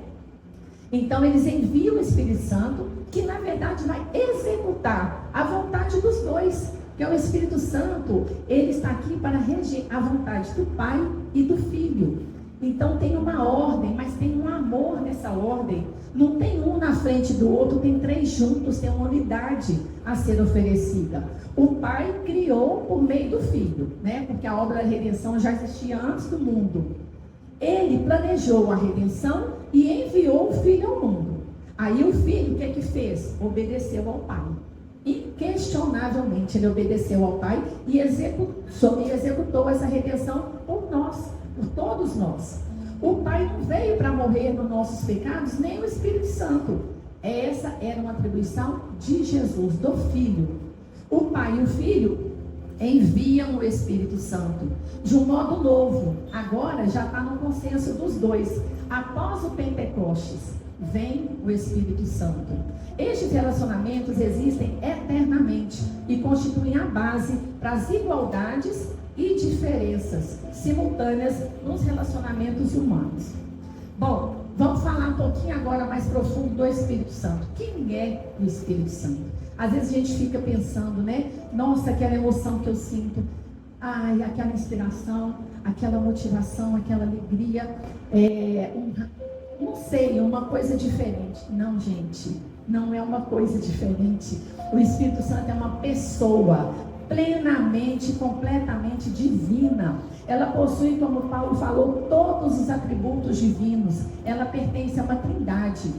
Então eles enviam o Espírito Santo, que na verdade vai executar a vontade dos dois. Porque o Espírito Santo, ele está aqui para reger a vontade do Pai e do Filho. Então tem uma ordem, mas tem um amor nessa ordem. Não tem um na frente do outro, tem três juntos, tem uma unidade a ser oferecida. O Pai criou por meio do Filho, né? Porque a obra da redenção já existia antes do mundo. Ele planejou a redenção e enviou o Filho ao mundo. Aí o Filho, o que fez? Obedeceu ao Pai. Inquestionavelmente ele obedeceu ao Pai e executou essa redenção por nós, por todos nós. O Pai não veio para morrer nos nossos pecados, nem o Espírito Santo. Essa era uma atribuição de Jesus, do Filho. O Pai e o Filho enviam o Espírito Santo de um modo novo. Agora já está no consenso dos dois. Após o Pentecostes, vem o Espírito Santo. Estes relacionamentos existem eternamente e constituem a base para as igualdades e diferenças simultâneas nos relacionamentos humanos. Bom, vamos falar um pouquinho agora mais profundo do Espírito Santo. Quem é o Espírito Santo? Às vezes a gente fica pensando, né? Nossa, aquela emoção que eu sinto, ai, aquela inspiração, aquela motivação, aquela alegria, não sei, uma coisa diferente. Não, gente, não é uma coisa diferente. O Espírito Santo é uma pessoa plenamente, completamente divina. Ela possui, como Paulo falou, todos os atributos divinos. Ela pertence a uma trindade.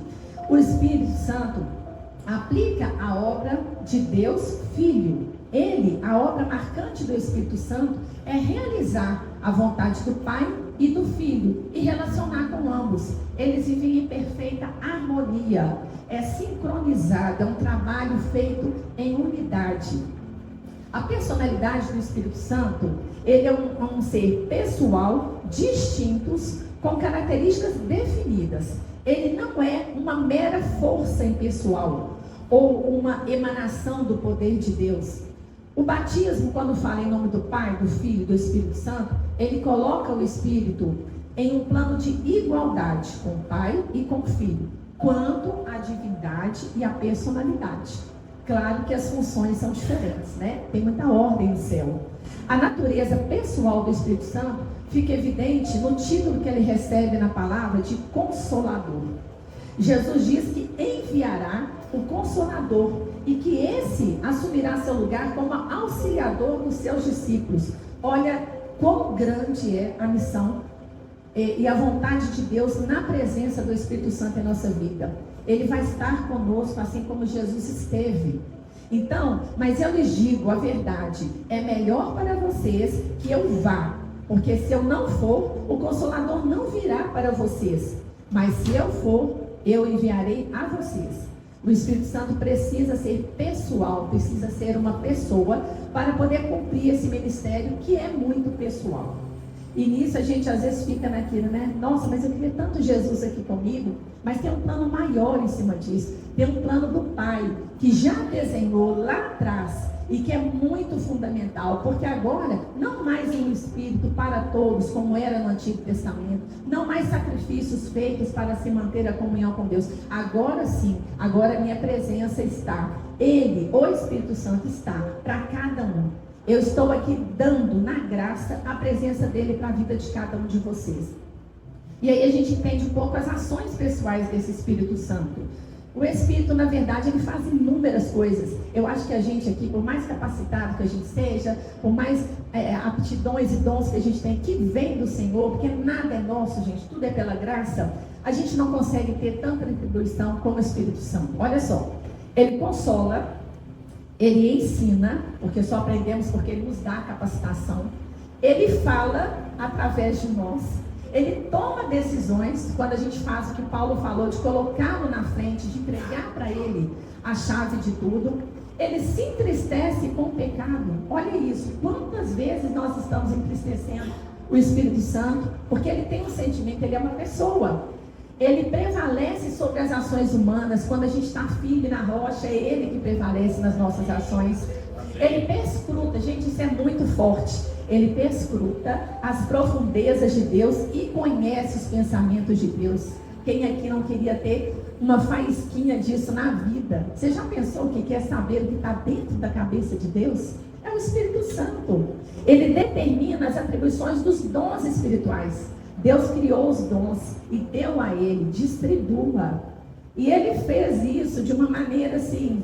O Espírito Santo aplica a obra de Deus Filho. Ele, a obra marcante do Espírito Santo, é realizar a vontade do Pai e do Filho e relacionar com ambos. Eles vivem em perfeita harmonia. É sincronizado, é um trabalho feito em unidade. A personalidade do Espírito Santo, ele é um ser pessoal, distintos, com características definidas. Ele não é uma mera força impessoal ou uma emanação do poder de Deus. O batismo, quando fala em nome do Pai, do Filho e do Espírito Santo, ele coloca o Espírito em um plano de igualdade com o Pai e com o Filho, quanto à divindade e à personalidade. Claro que as funções são diferentes, né? Tem muita ordem no céu. A natureza pessoal do Espírito Santo fica evidente no título que ele recebe na palavra de Consolador. Jesus diz que enviará o Consolador e que esse assumirá seu lugar como auxiliador dos seus discípulos. Olha quão grande é a missão e a vontade de Deus na presença do Espírito Santo em nossa vida. Ele vai estar conosco assim como Jesus esteve. Então, mas eu lhes digo a verdade, é melhor para vocês que eu vá, porque se eu não for, o Consolador não virá para vocês, mas se eu for, eu enviarei a vocês. O Espírito Santo precisa ser pessoal, precisa ser uma pessoa para poder cumprir esse ministério que é muito pessoal. E nisso a gente às vezes fica naquilo, né? Nossa, mas eu queria tanto Jesus aqui comigo. Mas tem um plano maior em cima disso. Tem um plano do Pai, que já desenhou lá atrás e que é muito fundamental, porque agora não mais um Espírito para todos, como era no Antigo Testamento, não mais sacrifícios feitos para se manter a comunhão com Deus. Agora sim, agora a minha presença está. Ele, o Espírito Santo, está para cada um. Eu estou aqui dando na graça a presença dele para a vida de cada um de vocês. E aí a gente entende um pouco as ações pessoais desse Espírito Santo. O Espírito, na verdade, ele faz inúmeras coisas. Eu acho que a gente aqui, por mais capacitado que a gente seja, por mais aptidões e dons que a gente tem, que vem do Senhor, porque nada é nosso, gente, tudo é pela graça, a gente não consegue ter tanta retribuição como o Espírito Santo. Olha só, ele consola, ele ensina, porque só aprendemos porque ele nos dá a capacitação. Ele fala através de nós. Ele toma decisões, quando a gente faz o que Paulo falou, de colocá-lo na frente, de entregar para ele a chave de tudo. Ele se entristece com o pecado. Olha isso, quantas vezes nós estamos entristecendo o Espírito Santo, porque ele tem um sentimento, ele é uma pessoa. Ele prevalece sobre as ações humanas. Quando a gente está firme na rocha, é ele que prevalece nas nossas ações. Ele perscruta, gente, isso é muito forte. Ele perscruta as profundezas de Deus e conhece os pensamentos de Deus. Quem aqui não queria ter uma faísquinha disso na vida? Você já pensou o que é saber o que está dentro da cabeça de Deus? É o Espírito Santo. Ele determina as atribuições dos dons espirituais. Deus criou os dons e deu a ele, distribua. E ele fez isso de uma maneira assim,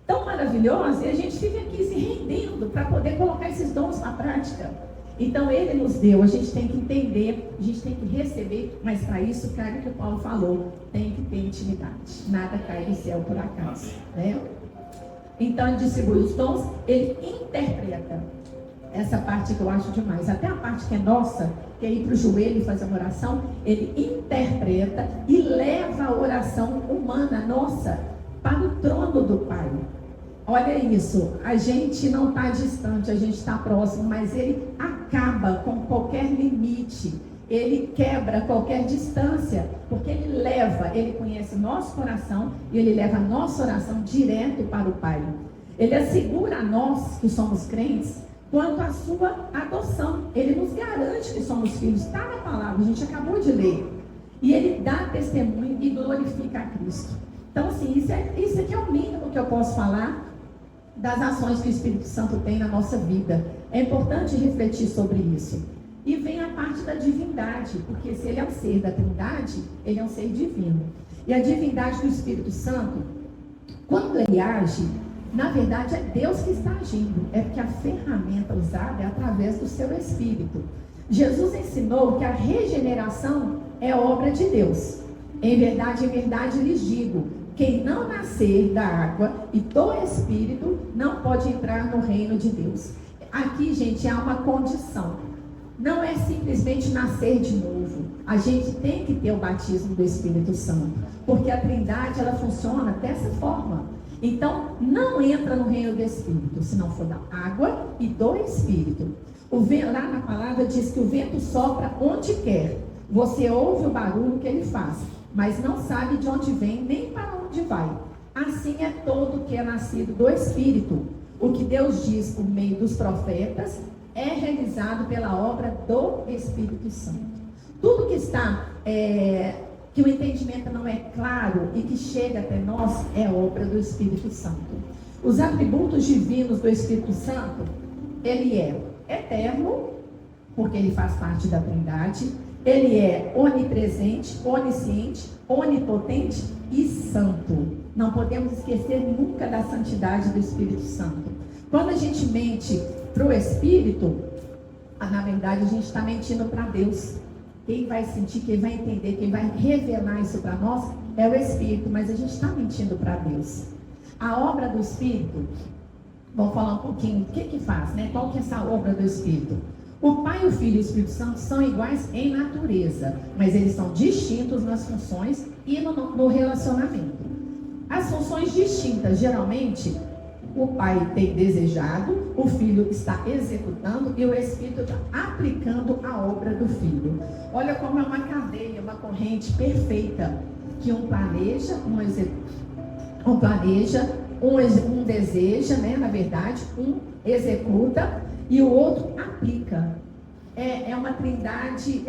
tão maravilhosa, e a gente fica aqui se rendendo para poder colocar esses dons na prática. Então ele nos deu, a gente tem que entender, a gente tem que receber, mas para isso, cara, que o Paulo falou, tem que ter intimidade. Nada cai do céu por acaso, né? Então ele distribui os dons, ele interpreta. Essa parte que eu acho demais, até a parte que é nossa, que é ir para o joelho e fazer uma oração, ele interpreta e leva a oração humana nossa para o trono do Pai. Olha isso, a gente não está distante, a gente está próximo, mas ele acaba com qualquer limite, ele quebra qualquer distância, porque ele leva, ele conhece nosso coração e ele leva a nossa oração direto para o Pai. Ele assegura a nós que somos crentes quanto à sua adoção. Ele nos garante que somos filhos. Está na palavra, a gente acabou de ler. E ele dá testemunho e glorifica a Cristo. Então, assim, isso aqui é o mínimo que eu posso falar das ações que o Espírito Santo tem na nossa vida. É importante refletir sobre isso. E vem a parte da divindade, porque se ele é um ser da Trindade, ele é um ser divino. E a divindade do Espírito Santo, quando ele age, na verdade é Deus que está agindo. É porque a ferramenta Espírito. Jesus ensinou que a regeneração é obra de Deus. Em verdade lhes digo, quem não nascer da água e do Espírito não pode entrar no reino de Deus. Aqui, gente, há uma condição. Não é simplesmente nascer de novo. A gente tem que ter o batismo do Espírito Santo, porque a Trindade, ela funciona dessa forma. Então, não entra no reino do Espírito, se não for da água e do Espírito. Lá na palavra diz que o vento sopra onde quer. Você ouve o barulho que ele faz, mas não sabe de onde vem nem para onde vai. Assim é todo que é nascido do Espírito. O que Deus diz por meio dos profetas é realizado pela obra do Espírito Santo. Tudo que está, que o entendimento não é claro e que chega até nós, é obra do Espírito Santo. Os atributos divinos do Espírito Santo, ele é eterno, porque ele faz parte da Trindade. Ele é onipresente, onisciente, onipotente e santo. Não podemos esquecer nunca da santidade do Espírito Santo. Quando a gente mente para o Espírito, na verdade a gente está mentindo para Deus. Quem vai sentir, quem vai entender, quem vai revelar isso para nós é o Espírito, mas a gente está mentindo para Deus. A obra do Espírito, vamos falar um pouquinho, o que faz, né? Qual que é essa obra do Espírito? O Pai, o Filho e o Espírito Santo são iguais em natureza, mas eles são distintos nas funções e no relacionamento. As funções distintas, geralmente, o Pai tem desejado, o Filho está executando e o Espírito está aplicando a obra do Filho. Olha como é uma cadeia, uma corrente perfeita, que um planeja, um deseja, né, na verdade, um executa e o outro aplica. É uma trindade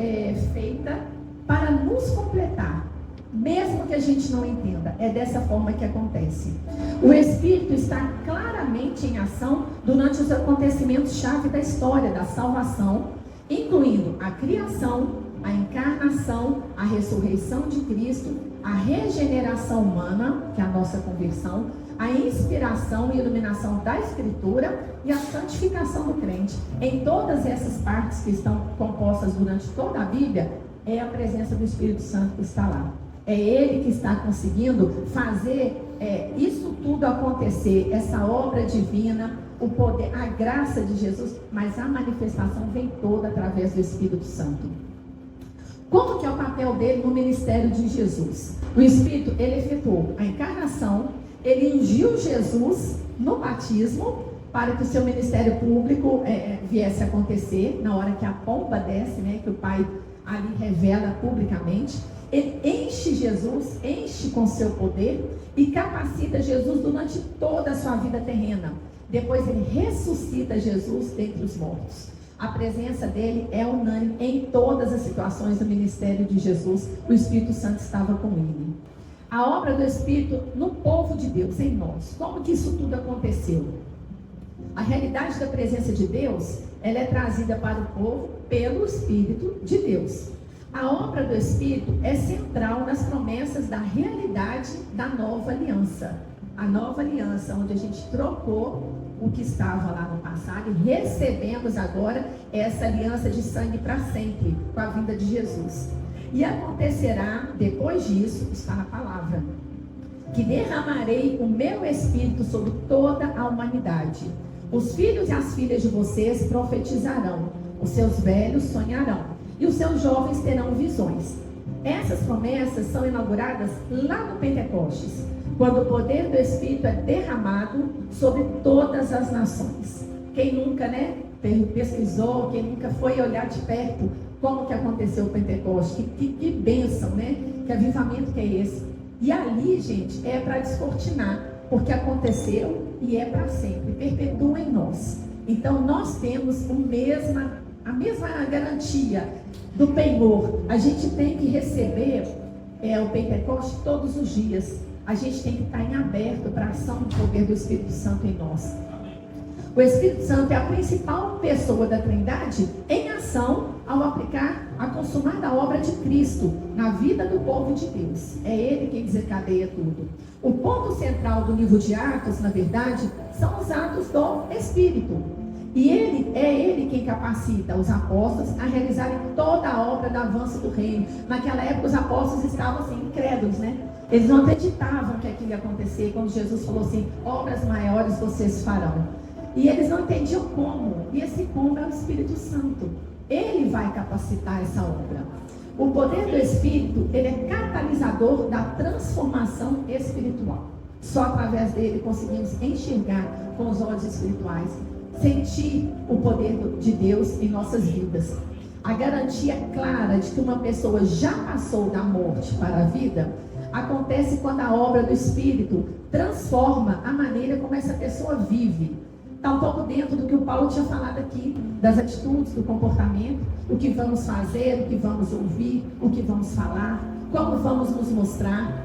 feita para nos completar, mesmo que a gente não entenda. É dessa forma que acontece. O Espírito está claramente em ação durante os acontecimentos-chave da história da salvação, incluindo a criação, a encarnação, a ressurreição de Cristo, a regeneração humana, que é a nossa conversão, a inspiração e iluminação da Escritura e a santificação do crente. Em todas essas partes que estão compostas durante toda a Bíblia, é a presença do Espírito Santo que está lá. É Ele que está conseguindo fazer isso tudo acontecer, essa obra divina, o poder, a graça de Jesus, mas a manifestação vem toda através do Espírito Santo. Como que é o papel dele no ministério de Jesus? O Espírito, ele efetuou a encarnação, ele ungiu Jesus no batismo para que o seu ministério público viesse a acontecer na hora que a pomba desce, né, que o Pai ali revela publicamente. Ele enche Jesus, enche com seu poder e capacita Jesus durante toda a sua vida terrena. Depois ele ressuscita Jesus dentre os mortos. A presença dele é unânime em todas as situações do ministério de Jesus. O Espírito Santo estava com ele. A obra do Espírito no povo de Deus, em nós. Como que isso tudo aconteceu? A realidade da presença de Deus, ela é trazida para o povo pelo Espírito de Deus. A obra do Espírito é central nas promessas da realidade da nova aliança. A nova aliança, onde a gente trocou o que estava lá no passado e recebemos agora essa aliança de sangue para sempre, com a vinda de Jesus. E acontecerá, depois disso, está na palavra, que derramarei o meu Espírito sobre toda a humanidade. Os filhos e as filhas de vocês profetizarão, os seus velhos sonharão, e os seus jovens terão visões. Essas promessas são inauguradas lá no Pentecostes, quando o poder do Espírito é derramado sobre todas as nações. Quem nunca, pesquisou, quem nunca foi olhar de perto como que aconteceu o Pentecostes, que bênção, né? Que avivamento que é esse? E ali, gente, é para descortinar, porque aconteceu e é para sempre, perpetua em nós. Então nós temos a mesma garantia do penhor. A gente tem que receber o Pentecostes todos os dias. A gente tem que estar em aberto para a ação do poder do Espírito Santo em nós. O Espírito Santo é a principal pessoa da Trindade em ação ao a consumar a obra de Cristo na vida do povo de Deus. É Ele quem desencadeia tudo. O ponto central do livro de Atos, na verdade, são os atos do Espírito. E é ele quem capacita os apóstolos a realizarem toda a obra do avanço do reino. Naquela época os apóstolos estavam assim, incrédulos, né? Eles não acreditavam que aquilo ia acontecer, quando Jesus falou assim, obras maiores vocês farão. E eles não entendiam como. E esse como é o Espírito Santo. Ele vai capacitar essa obra. O poder do Espírito, ele é catalisador da transformação espiritual. Só através dele conseguimos enxergar com os olhos espirituais, sentir o poder de Deus em nossas vidas. A garantia clara de que uma pessoa já passou da morte para a vida acontece quando a obra do Espírito transforma a maneira como essa pessoa vive. Está um pouco dentro do que o Paulo tinha falado aqui, das atitudes, do comportamento, o que vamos fazer, o que vamos ouvir, o que vamos falar, como vamos nos mostrar.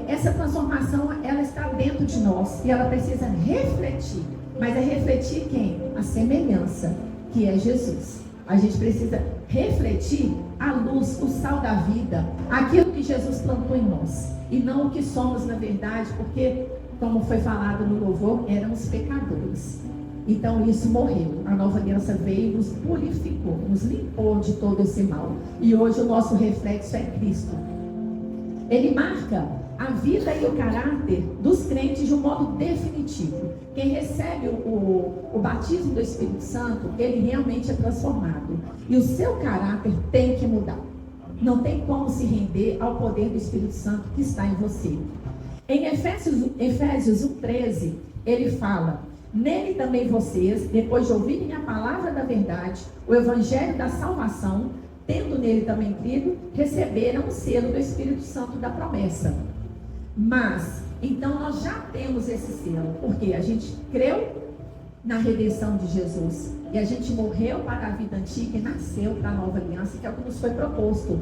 Essa transformação, ela está dentro de nós e ela precisa refletir. Mas é refletir quem? A semelhança, que é Jesus. A gente precisa refletir a luz, o sal da vida, aquilo que Jesus plantou em nós, e não o que somos na verdade, porque, como foi falado no louvor, éramos pecadores. Então isso morreu. A nova aliança veio, nos purificou, nos limpou de todo esse mal. E hoje o nosso reflexo é Cristo. Ele marca a vida e o caráter dos crentes de um modo definitivo. Quem recebe o batismo do Espírito Santo, ele realmente é transformado. E o seu caráter tem que mudar. Não tem como se render ao poder do Espírito Santo que está em você. Em Efésios 1,13, ele fala: nele também vocês, depois de ouvirem a palavra da verdade, o evangelho da salvação, tendo nele também crido, receberam o selo do Espírito Santo da promessa. Mas, então nós já temos esse selo, porque a gente creu na redenção de Jesus, e a gente morreu para a vida antiga e nasceu para a nova aliança, que é o que nos foi proposto.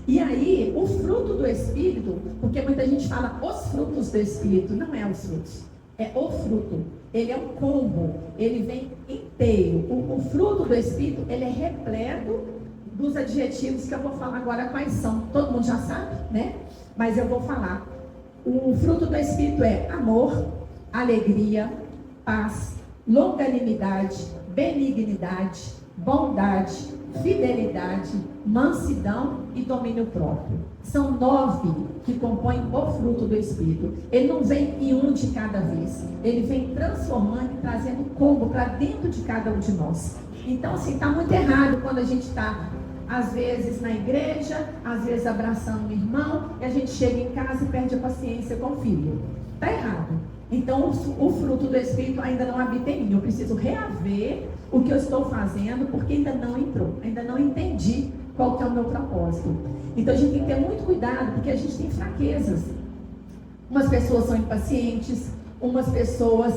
E aí, o fruto do Espírito, porque muita gente fala os frutos do Espírito, não é os frutos, é o fruto. Ele é um combo, ele vem inteiro. O fruto do Espírito, ele é repleto dos adjetivos que eu vou falar agora quais são. Todo mundo já sabe, né? Mas eu vou falar. O fruto do Espírito é amor, alegria, paz, longanimidade, benignidade, bondade, fidelidade, mansidão e domínio próprio. São 9 que compõem o fruto do Espírito. Ele não vem em um de cada vez. Ele vem transformando e trazendo combo para dentro de cada um de nós. Então, assim, está muito errado quando a gente está, às vezes, na igreja, às vezes abraçando um irmão, e a gente chega em casa e perde a paciência com o filho. Está errado. Então, o fruto do Espírito ainda não habita em mim. Eu preciso reaver o que eu estou fazendo, porque ainda não entrou, ainda não entendi qual que é o meu propósito. Então, a gente tem que ter muito cuidado, porque a gente tem fraquezas. Umas pessoas são impacientes, umas pessoas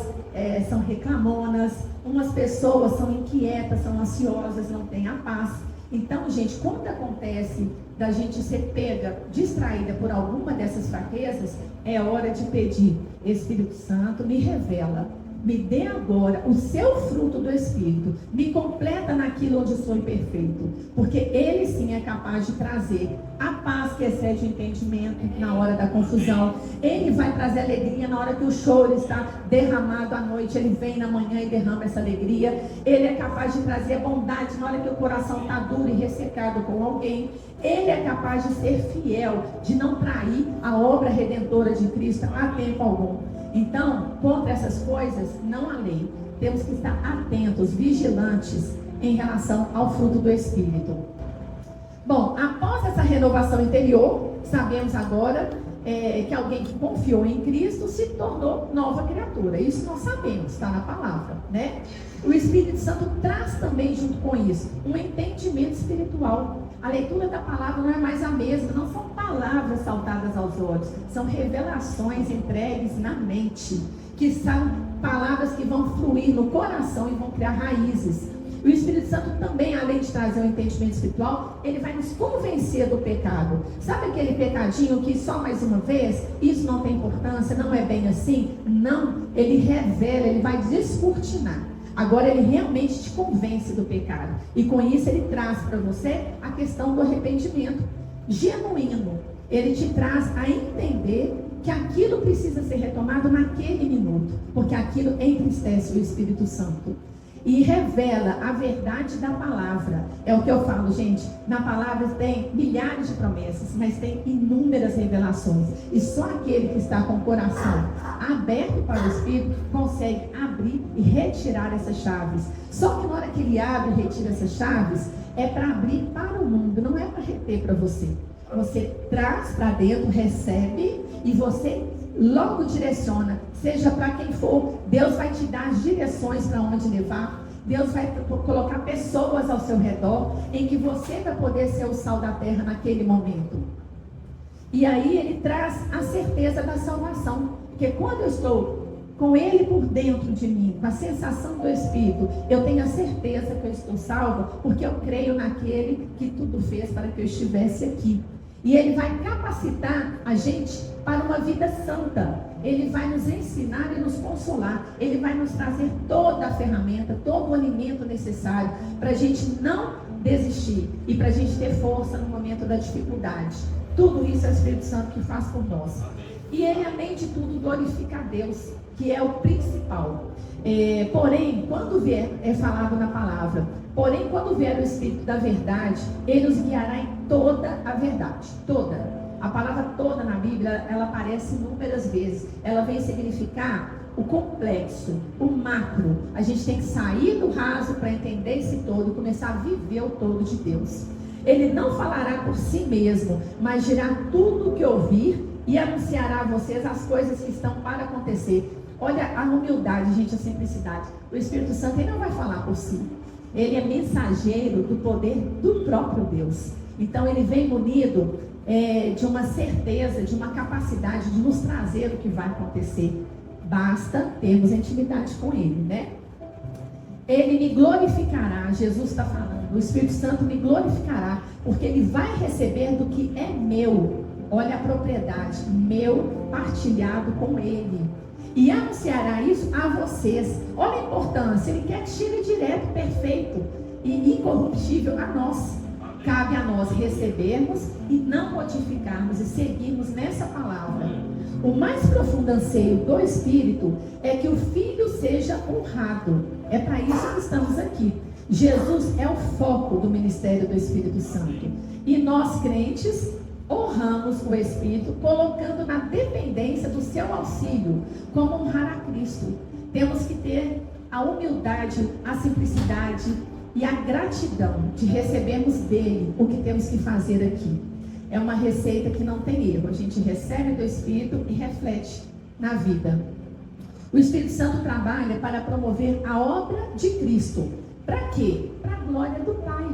são reclamonas, umas pessoas são inquietas, são ansiosas, não têm a paz. Então, gente, quando acontece da gente ser pega, distraída por alguma dessas fraquezas, é hora de pedir: Espírito Santo, me revela, me dê agora o seu fruto do Espírito, me completa naquilo onde eu sou imperfeito, porque Ele sim é capaz de trazer a paz que excede o entendimento na hora da confusão. Ele vai trazer alegria na hora que o choro está derramado à noite. Ele vem na manhã e derrama essa alegria. Ele é capaz de trazer bondade na hora que o coração está duro e ressecado com alguém. Ele é capaz de ser fiel, de não trair a obra redentora de Cristo a tempo algum. Então, contra essas coisas, não há lei. Temos que estar atentos, vigilantes em relação ao fruto do Espírito. Bom, após essa renovação interior, sabemos agora que alguém que confiou em Cristo se tornou nova criatura. Isso nós sabemos, está na palavra, né? O Espírito Santo traz também junto com isso um entendimento espiritual. A leitura da palavra não é mais a mesma, não são palavras saltadas aos olhos, são revelações entregues na mente, que são palavras que vão fluir no coração e vão criar raízes. O Espírito Santo também, além de trazer um entendimento espiritual, ele vai nos convencer do pecado. Sabe aquele pecadinho que só mais uma vez, isso não tem importância, não é bem assim? Não, ele revela, ele vai descortinar. Agora ele realmente te convence do pecado. E com isso ele traz para você a questão do arrependimento genuíno. Ele te traz a entender que aquilo precisa ser retomado naquele minuto, porque aquilo entristece o Espírito Santo. e revela a verdade da palavra. É o que eu falo, gente. Na palavra tem milhares de promessas, mas tem inúmeras revelações. E só aquele que está com o coração aberto para o Espírito consegue abrir e retirar essas chaves. Só que na hora que ele abre e retira essas chaves, é para abrir para o mundo, não é para reter para você. Você traz para dentro, recebe e você logo direciona, seja para quem for. Deus vai te dar as direções para onde levar. Deus vai colocar pessoas ao seu redor em que você vai poder ser o sal da terra naquele momento. E aí ele traz a certeza da salvação, porque quando eu estou com ele por dentro de mim, com a sensação do Espírito, eu tenho a certeza que eu estou salvo, porque eu creio naquele que tudo fez para que eu estivesse aqui. E ele vai capacitar a gente para uma vida santa. Ele vai nos ensinar e nos consolar. Ele vai nos trazer toda a ferramenta, todo o alimento necessário para a gente não desistir e para a gente ter força no momento da dificuldade. Tudo isso é o Espírito Santo que faz por nós. E ele, além de tudo, glorifica a Deus, que é o principal. Porém, quando vier, é falado na palavra, porém, quando vier o Espírito da verdade, ele os guiará em toda a verdade. Toda. A palavra toda na Bíblia, ela aparece inúmeras vezes. Ela vem significar o complexo, o macro. A gente tem que sair do raso para entender esse todo, começar a viver o todo de Deus. Ele não falará por si mesmo, mas dirá tudo o que ouvir e anunciará a vocês as coisas que estão para acontecer. Olha a humildade, gente, a simplicidade. O Espírito Santo, ele não vai falar por si. Ele é mensageiro do poder do próprio Deus. Então ele vem munido de uma certeza, de uma capacidade de nos trazer o que vai acontecer. Basta termos intimidade com ele, né? Ele me glorificará, Jesus está falando. O Espírito Santo me glorificará, porque ele vai receber do que é meu. Olha a propriedade, meu, partilhado com ele. E anunciará isso a vocês. Olha a importância, ele quer que chegue direto, perfeito e incorruptível a nós. Cabe a nós recebermos e não modificarmos e seguirmos nessa palavra. O mais profundo anseio do Espírito é que o Filho seja honrado. É para isso que estamos aqui. Jesus é o foco do ministério do Espírito Santo. E nós, crentes, honramos o Espírito, colocando na dependência do seu auxílio, como honrar a Cristo. Temos que ter a humildade, a simplicidade e a gratidão de recebermos dele o que temos que fazer aqui. É uma receita que não tem erro. A gente recebe do Espírito e reflete na vida. O Espírito Santo trabalha para promover a obra de Cristo. Para quê? Para a glória do Pai.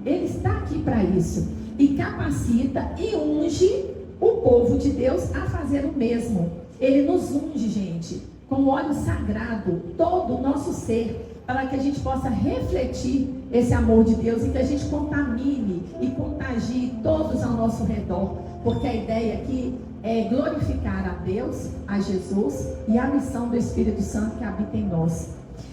Ele está aqui para isso. E capacita e unge o povo de Deus a fazer o mesmo. Ele nos unge, gente, com o óleo sagrado, todo o nosso ser, para que a gente possa refletir esse amor de Deus e que a gente contamine e contagie todos ao nosso redor. Porque a ideia aqui é glorificar a Deus, a Jesus e a missão do Espírito Santo que habita em nós.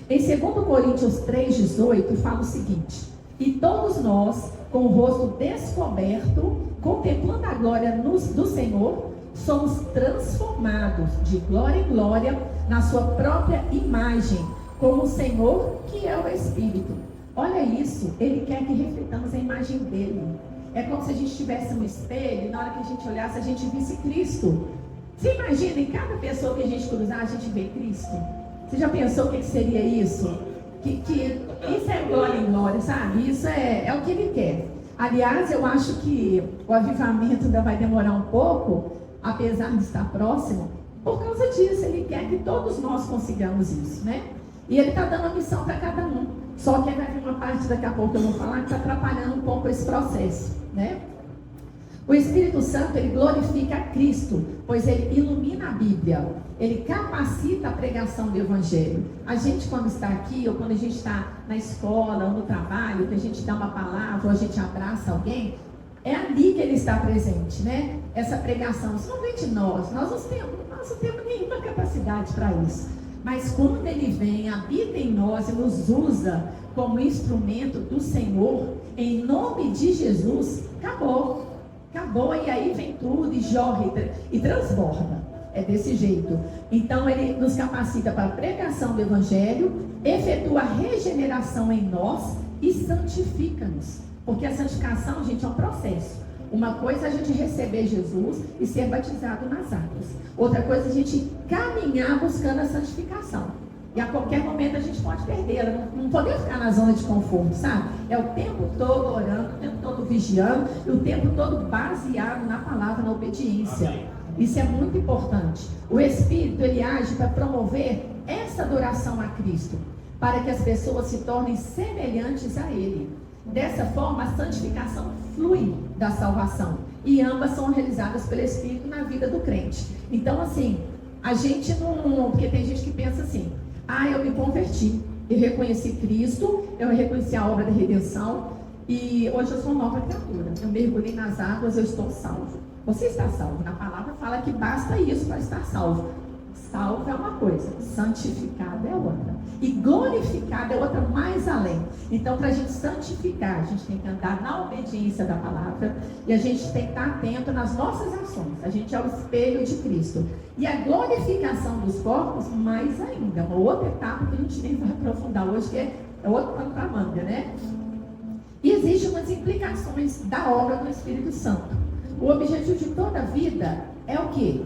Em 2 Coríntios 3,18 fala o seguinte: e todos nós, com o rosto descoberto, contemplando a glória do Senhor, somos transformados de glória em glória na sua própria imagem, como o Senhor que é o Espírito. Olha isso, ele quer que reflitamos a imagem dele. É como se a gente tivesse um espelho e na hora que a gente olhasse, a gente visse Cristo. Você imagina, em cada pessoa que a gente cruzar, a gente vê Cristo? Você já pensou o que seria isso? Que isso é glória em glória, sabe? Isso é o que ele quer. Aliás, eu acho que o avivamento ainda vai demorar um pouco, apesar de estar próximo, por causa disso. Ele quer que todos nós consigamos isso, né? E ele está dando a missão para cada um. Só que vai vir uma parte daqui a pouco que eu vou falar que está atrapalhando um pouco esse processo, né? O Espírito Santo, ele glorifica a Cristo, pois ele ilumina a Bíblia. Ele capacita a pregação do Evangelho. A gente, quando está aqui, ou quando a gente está na escola, ou no trabalho, que a gente dá uma palavra, ou a gente abraça alguém, é ali que ele está presente, né? Essa pregação, isso não vem de nós não temos nenhuma capacidade para isso. Mas quando ele vem, habita em nós e nos usa como instrumento do Senhor, em nome de Jesus, acabou, e aí vem tudo e jorra e transborda. É desse jeito. Então ele nos capacita para a pregação do Evangelho, efetua a regeneração em nós e santifica-nos. Porque a santificação, gente, é um processo. Uma coisa é a gente receber Jesus e ser batizado nas águas. Outra coisa é a gente caminhar buscando a santificação. E a qualquer momento a gente pode perdê-la. Não podemos ficar na zona de conforto, sabe? É o tempo todo orando, o tempo todo vigiando, e o tempo todo baseado na palavra, na obediência. Amém. Isso é muito importante. O Espírito, ele age para promover essa adoração a Cristo, para que as pessoas se tornem semelhantes a Ele. Dessa forma, a santificação flui da salvação. E ambas são realizadas pelo Espírito na vida do crente. Então, assim, a gente não... Porque tem gente que pensa assim: eu me converti, eu reconheci Cristo, eu reconheci a obra da redenção, e hoje eu sou nova criatura. Eu mergulhei nas águas, eu estou salvo. Você está salvo. Na palavra fala que basta isso para estar salvo. Salvo é uma coisa, santificado é outra. E glorificado é outra mais além. Então, para a gente santificar, a gente tem que andar na obediência da palavra. E a gente tem que estar atento nas nossas ações. A gente é o espelho de Cristo. E a glorificação dos corpos, mais ainda. Uma outra etapa que a gente nem vai aprofundar hoje, que é outro pano para a manga, né? E existem umas implicações da obra do Espírito Santo. O objetivo de toda a vida é o quê?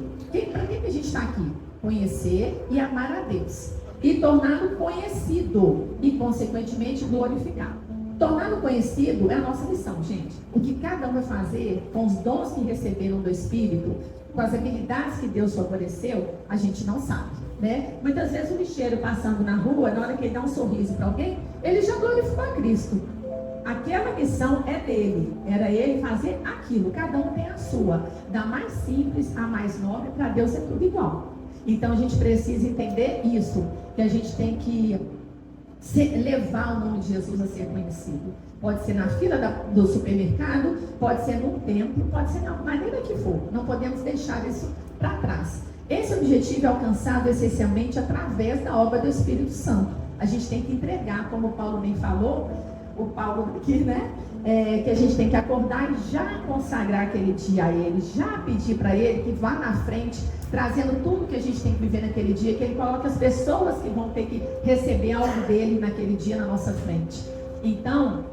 Para que a gente está aqui? Conhecer e amar a Deus. E torná-lo conhecido e, consequentemente, glorificado. Torná-lo conhecido é a nossa missão, gente. O que cada um vai fazer com os dons que receberam do Espírito, com as habilidades que Deus favoreceu, a gente não sabe, né? Muitas vezes o lixeiro passando na rua, na hora que ele dá um sorriso para alguém, ele já glorificou a Cristo. Aquela missão é dele, era ele fazer aquilo. Cada um tem a sua, da mais simples à mais nobre. Para Deus é tudo igual. Então a gente precisa entender isso, que a gente tem que levar o nome de Jesus a ser conhecido. Pode ser na fila do supermercado, pode ser no templo, pode ser na maneira que for. Não podemos deixar isso para trás. Esse objetivo é alcançado essencialmente através da obra do Espírito Santo. A gente tem que entregar, como o Paulo bem falou, o Paulo aqui, né? Que a gente tem que acordar e já consagrar aquele dia a Ele, já pedir para Ele que vá na frente, trazendo tudo que a gente tem que viver naquele dia, que Ele coloque as pessoas que vão ter que receber algo dele naquele dia na nossa frente. Então,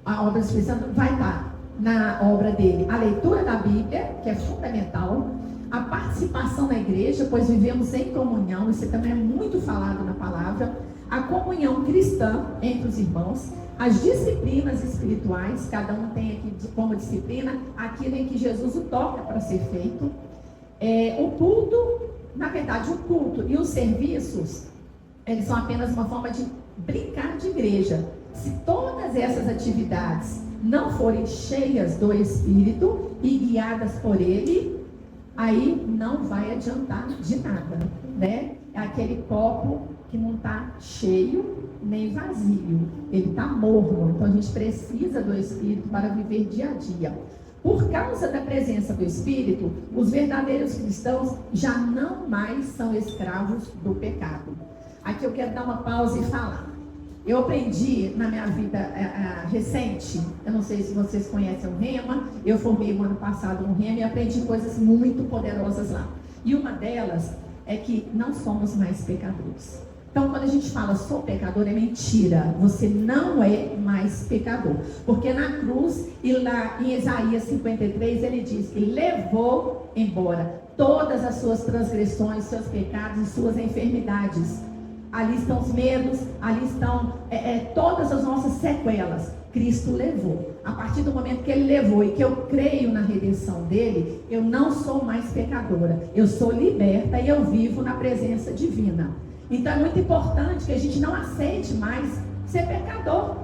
a obra do Espírito Santo vai estar na obra dele a leitura da Bíblia, que é fundamental, a participação na igreja, pois vivemos em comunhão, isso também é muito falado na palavra, a comunhão cristã entre os irmãos, as disciplinas espirituais, cada um tem aqui como disciplina aquilo em que Jesus o toca para ser feito, o culto, na verdade o culto e os serviços, eles são apenas uma forma de brincar de igreja. Se todas essas atividades não forem cheias do Espírito e guiadas por Ele, aí não vai adiantar de nada, né? É aquele copo que não está cheio nem vazio, ele está morno. Então a gente precisa do Espírito para viver dia a dia. Por causa da presença do Espírito, os verdadeiros cristãos já não mais são escravos do pecado. Aqui eu quero dar uma pausa e falar. Eu aprendi na minha vida recente, eu não sei se vocês conhecem o Rema, eu formei no ano passado no Rema e aprendi coisas muito poderosas lá. E uma delas é que não somos mais pecadores. Então, quando a gente fala sou pecador, é mentira. Você não é mais pecador. Porque na cruz, e lá em Isaías 53, ele diz que levou embora todas as suas transgressões, seus pecados e suas enfermidades. Ali estão os medos, ali estão todas as nossas sequelas. Cristo levou. A partir do momento que Ele levou e que eu creio na redenção dEle, eu não sou mais pecadora. Eu sou liberta e eu vivo na presença divina. Então é muito importante que a gente não aceite mais ser pecador.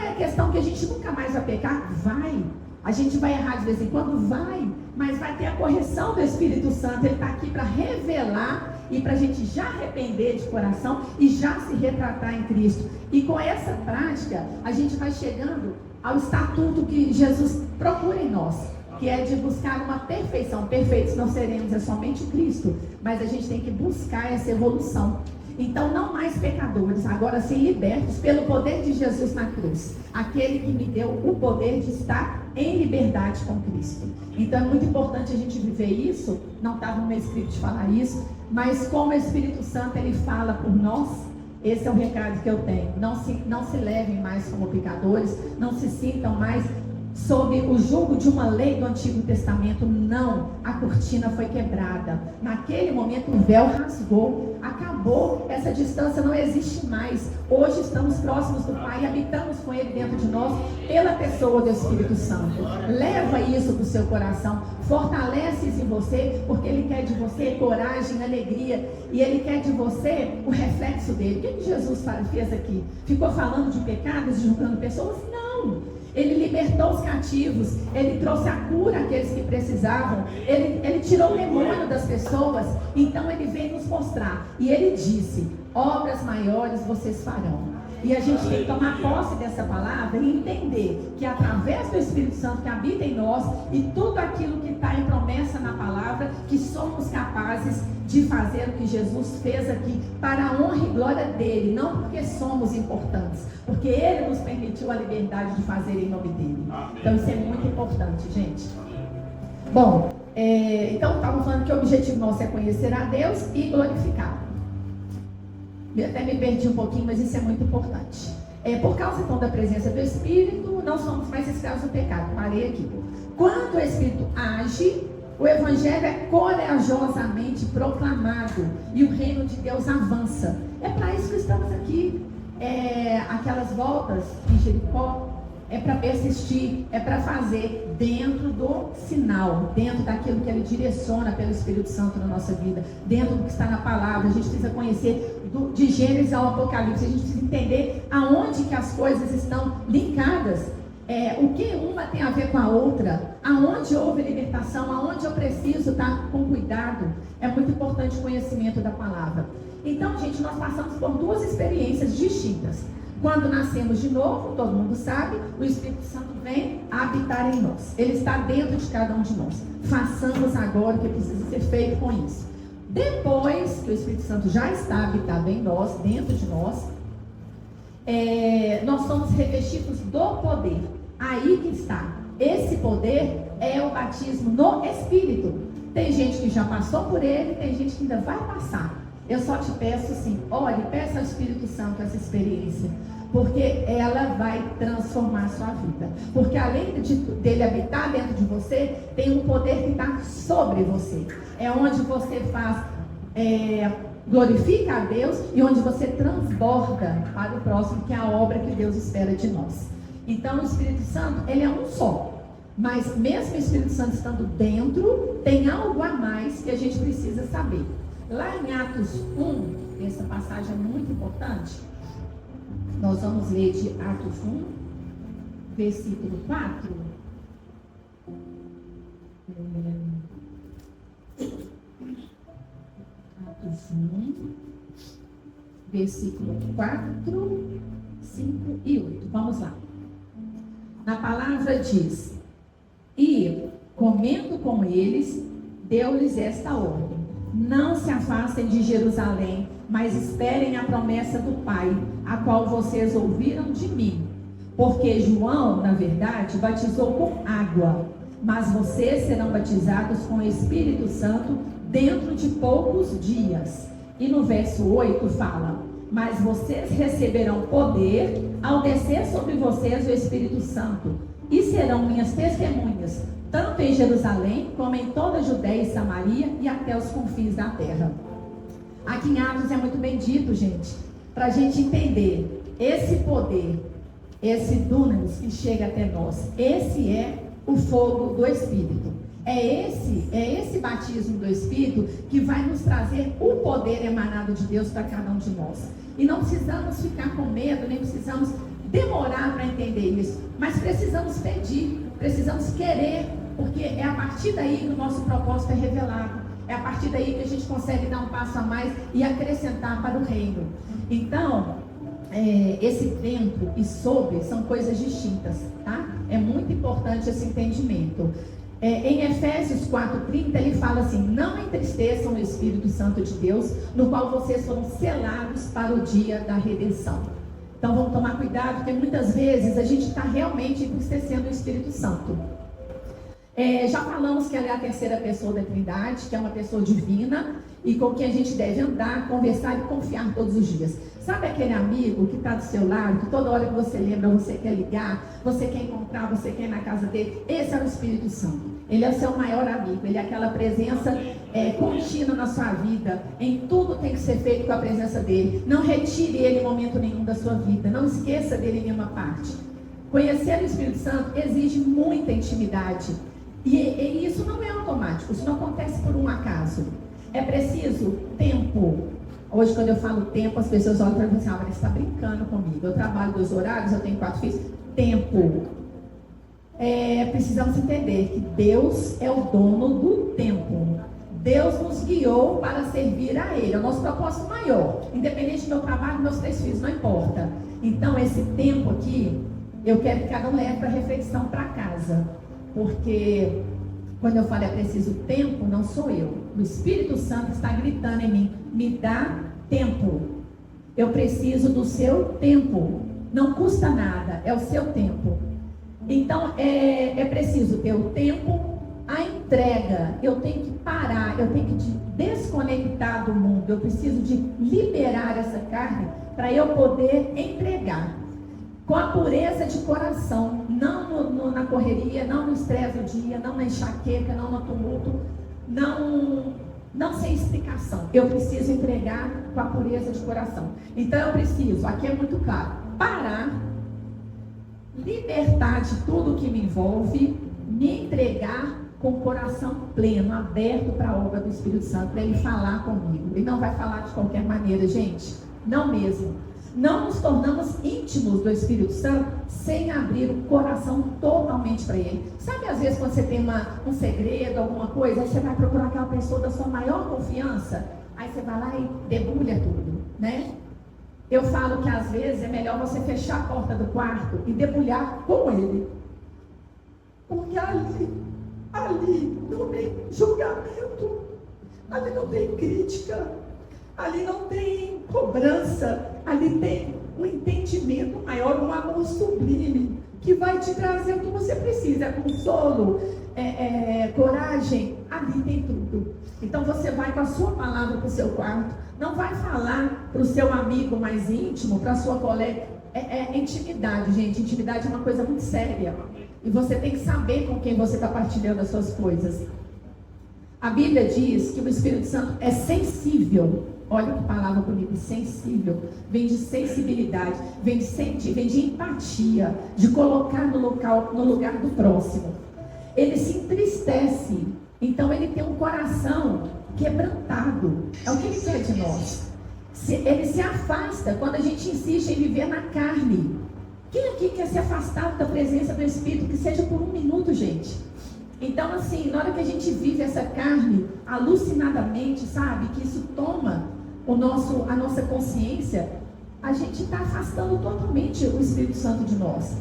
É questão que a gente nunca mais vai pecar? Vai. A gente vai errar de vez em quando? Vai. Mas vai ter a correção do Espírito Santo. Ele está aqui para revelar e para a gente já arrepender de coração e já se retratar em Cristo. E com essa prática, a gente vai chegando ao estatuto que Jesus procura em nós, que é de buscar uma perfeição. Perfeitos não seremos, é somente Cristo, mas a gente tem que buscar essa evolução. Então, não mais pecadores, agora sim libertos pelo poder de Jesus na cruz. Aquele que me deu o poder de estar em liberdade com Cristo. Então, é muito importante a gente viver isso. Não estava no meu script falar isso, Mas como o Espírito Santo ele fala por nós, esse é o recado que eu tenho. Não se levem mais como pecadores, não se sintam mais sob o jugo de uma lei do Antigo Testamento. Não, a cortina foi quebrada. Naquele momento o véu rasgou, acabou, essa distância não existe mais. Hoje estamos próximos do Pai e habitamos com Ele dentro de nós pela pessoa do Espírito Santo. Leva isso para o seu coração, fortalece isso em você, porque Ele quer de você coragem, alegria, e Ele quer de você o reflexo dele. O que Jesus fez aqui? Ficou falando de pecados, julgando pessoas? Não! Ele libertou os cativos, Ele trouxe a cura àqueles que precisavam, Ele tirou o demônio das pessoas. Então Ele veio nos mostrar, e Ele disse: obras maiores vocês farão. E a gente tem que tomar posse dessa palavra e entender que através do Espírito Santo que habita em nós, e tudo aquilo que está em promessa na palavra, que somos capazes de fazer o que Jesus fez aqui, para a honra e glória dele, não porque somos importantes, porque ele nos permitiu a liberdade de fazer em nome dele. Então isso é muito importante, gente. Bom, então estávamos falando que o objetivo nosso é conhecer a Deus e glorificá-lo. Eu até me perdi um pouquinho, mas isso é muito importante. Por causa então da presença do Espírito, não somos mais escravos do pecado. Parei aqui. Quando o Espírito age, o Evangelho é corajosamente proclamado e o reino de Deus avança. É para isso que estamos aqui. Aquelas voltas em Jericó é para persistir, é para fazer dentro do sinal, dentro daquilo que Ele direciona pelo Espírito Santo na nossa vida, dentro do que está na palavra. A gente precisa conhecer de Gênesis ao Apocalipse, a gente precisa entender aonde que as coisas estão linkadas, o que uma tem a ver com a outra, aonde houve libertação, aonde eu preciso estar com cuidado. É muito importante o conhecimento da palavra. Então, gente, nós passamos por duas experiências distintas. Quando nascemos de novo, todo mundo sabe, o Espírito Santo vem habitar em nós. Ele está dentro de cada um de nós. Façamos agora o que precisa ser feito com isso. Depois que o Espírito Santo já está habitado em nós, dentro de nós, nós somos revestidos do poder. Aí que está. Esse poder é o batismo no Espírito. Tem gente que já passou por ele, tem gente que ainda vai passar. Eu só te peço assim, olhe, peça ao Espírito Santo essa experiência, porque ela vai transformar a sua vida. Porque além dele habitar dentro de você, tem um poder que está sobre você. É onde você glorifica a Deus e onde você transborda para o próximo, que é a obra que Deus espera de nós. Então o Espírito Santo, ele é um só. Mas mesmo o Espírito Santo estando dentro, tem algo a mais que a gente precisa saber. Lá em Atos 1, essa passagem é muito importante. Nós vamos ler de Atos 1, versículo 4. Atos 1, versículo 4, 5 e 8. Vamos lá. Na palavra diz: e, comendo com eles, deu-lhes esta ordem: não se afastem de Jerusalém, mas esperem a promessa do Pai, a qual vocês ouviram de mim. Porque João, na verdade, batizou com água, mas vocês serão batizados com o Espírito Santo dentro de poucos dias. E no verso 8 fala: mas vocês receberão poder ao descer sobre vocês o Espírito Santo, e serão minhas testemunhas, tanto em Jerusalém, como em toda a Judéia e Samaria, e até os confins da terra. Aqui em Atos é muito bem dito, gente, para a gente entender esse poder, esse dunamis que chega até nós. Esse é o fogo do Espírito. É esse batismo do Espírito que vai nos trazer o poder emanado de Deus para cada um de nós. E não precisamos ficar com medo, nem precisamos demorar para entender isso, mas precisamos pedir, precisamos querer, porque é a partir daí que o nosso propósito é revelado, é a partir daí que a gente consegue dar um passo a mais e acrescentar para o reino. Então, esse dentro e sobre são coisas distintas, tá? É muito importante esse entendimento. Em Efésios 4:30 ele fala assim: não entristeçam o Espírito Santo de Deus, no qual vocês foram selados para o dia da redenção. Então vamos tomar cuidado, porque muitas vezes a gente está realmente entristecendo o Espírito Santo. Já falamos que ela é a terceira pessoa da Trindade, que é uma pessoa divina e com quem a gente deve andar, conversar e confiar todos os dias. Sabe aquele amigo que está do seu lado, que toda hora que você lembra, você quer ligar, você quer encontrar, você quer ir na casa dele? Esse é o Espírito Santo. Ele é o seu maior amigo, ele é aquela presença contínua na sua vida. Em tudo tem que ser feito com a presença dele. Não retire ele em momento nenhum da sua vida, não esqueça dele em nenhuma parte. Conhecer o Espírito Santo exige muita intimidade. E isso não é automático, isso não acontece por um acaso. É preciso tempo. Hoje, quando eu falo tempo, as pessoas olham para mim e dizem: você está brincando comigo. Eu trabalho 2 horários, eu tenho 4 filhos. Tempo. Precisamos entender que Deus é o dono do tempo. Deus nos guiou para servir a Ele. É o nosso propósito maior. Independente do meu trabalho, meus 3 filhos, não importa. Então, esse tempo aqui, eu quero que cada um leve para reflexão para casa. Porque quando eu falo é preciso tempo, não sou eu. O Espírito Santo está gritando em mim: me dá tempo. Eu preciso do seu tempo. Não custa nada, é o seu tempo. Então é preciso ter o tempo, a entrega. Eu tenho que parar, eu tenho que desconectar do mundo. Eu preciso de liberar essa carne para eu poder entregar. Com a pureza de coração, não na correria, não no estresse do dia, não na enxaqueca, não no tumulto, não sem explicação. Eu preciso entregar com a pureza de coração. Então eu preciso, aqui é muito claro, parar, libertar de tudo que me envolve, me entregar com o coração pleno, aberto para a obra do Espírito Santo, para Ele falar comigo. Ele não vai falar de qualquer maneira, gente, não mesmo. Não nos tornamos íntimos do Espírito Santo sem abrir o coração totalmente para Ele. Sabe, às vezes, quando você tem um segredo, alguma coisa, aí você vai procurar aquela pessoa da sua maior confiança, aí você vai lá e debulha tudo, né? Eu falo que às vezes é melhor você fechar a porta do quarto e debulhar com Ele. Porque ali não tem julgamento, ali não tem crítica, ali não tem cobrança, ali tem um entendimento maior, um amor sublime, que vai te trazer o que você precisa, consolo, coragem, ali tem tudo. Então você vai com a sua palavra para o seu quarto, não vai falar para o seu amigo mais íntimo, para a sua colega. Intimidade, gente, intimidade é uma coisa muito séria, e você tem que saber com quem você está partilhando as suas coisas. A Bíblia diz que o Espírito Santo é sensível. Olha que palavra bonita, sensível. Vem de sensibilidade, vem de sentir, vem de empatia, de colocar no lugar do próximo. Ele se entristece, então ele tem um coração quebrantado. É o que ele quer de nós. Ele se afasta quando a gente insiste em viver na carne. Quem aqui quer se afastar da presença do Espírito, que seja por 1 minuto, gente? Então, assim, na hora que a gente vive essa carne alucinadamente, sabe, que isso toma a nossa consciência, a gente está afastando totalmente o Espírito Santo de nós.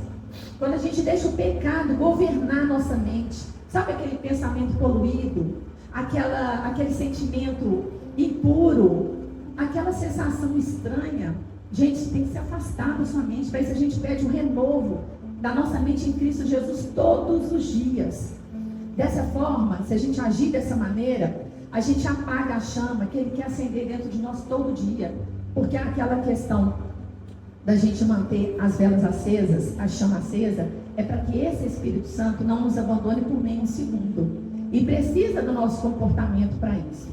Quando a gente deixa o pecado governar nossa mente, sabe aquele pensamento poluído, aquele sentimento impuro, aquela sensação estranha, gente, tem que se afastar da sua mente. Para isso a gente pede um renovo da nossa mente em Cristo Jesus todos os dias. Dessa forma, se a gente agir dessa maneira, a gente apaga a chama que Ele quer acender dentro de nós todo dia. Porque aquela questão da gente manter as velas acesas, a chama acesa, é para que esse Espírito Santo não nos abandone por nenhum segundo. E precisa do nosso comportamento para isso.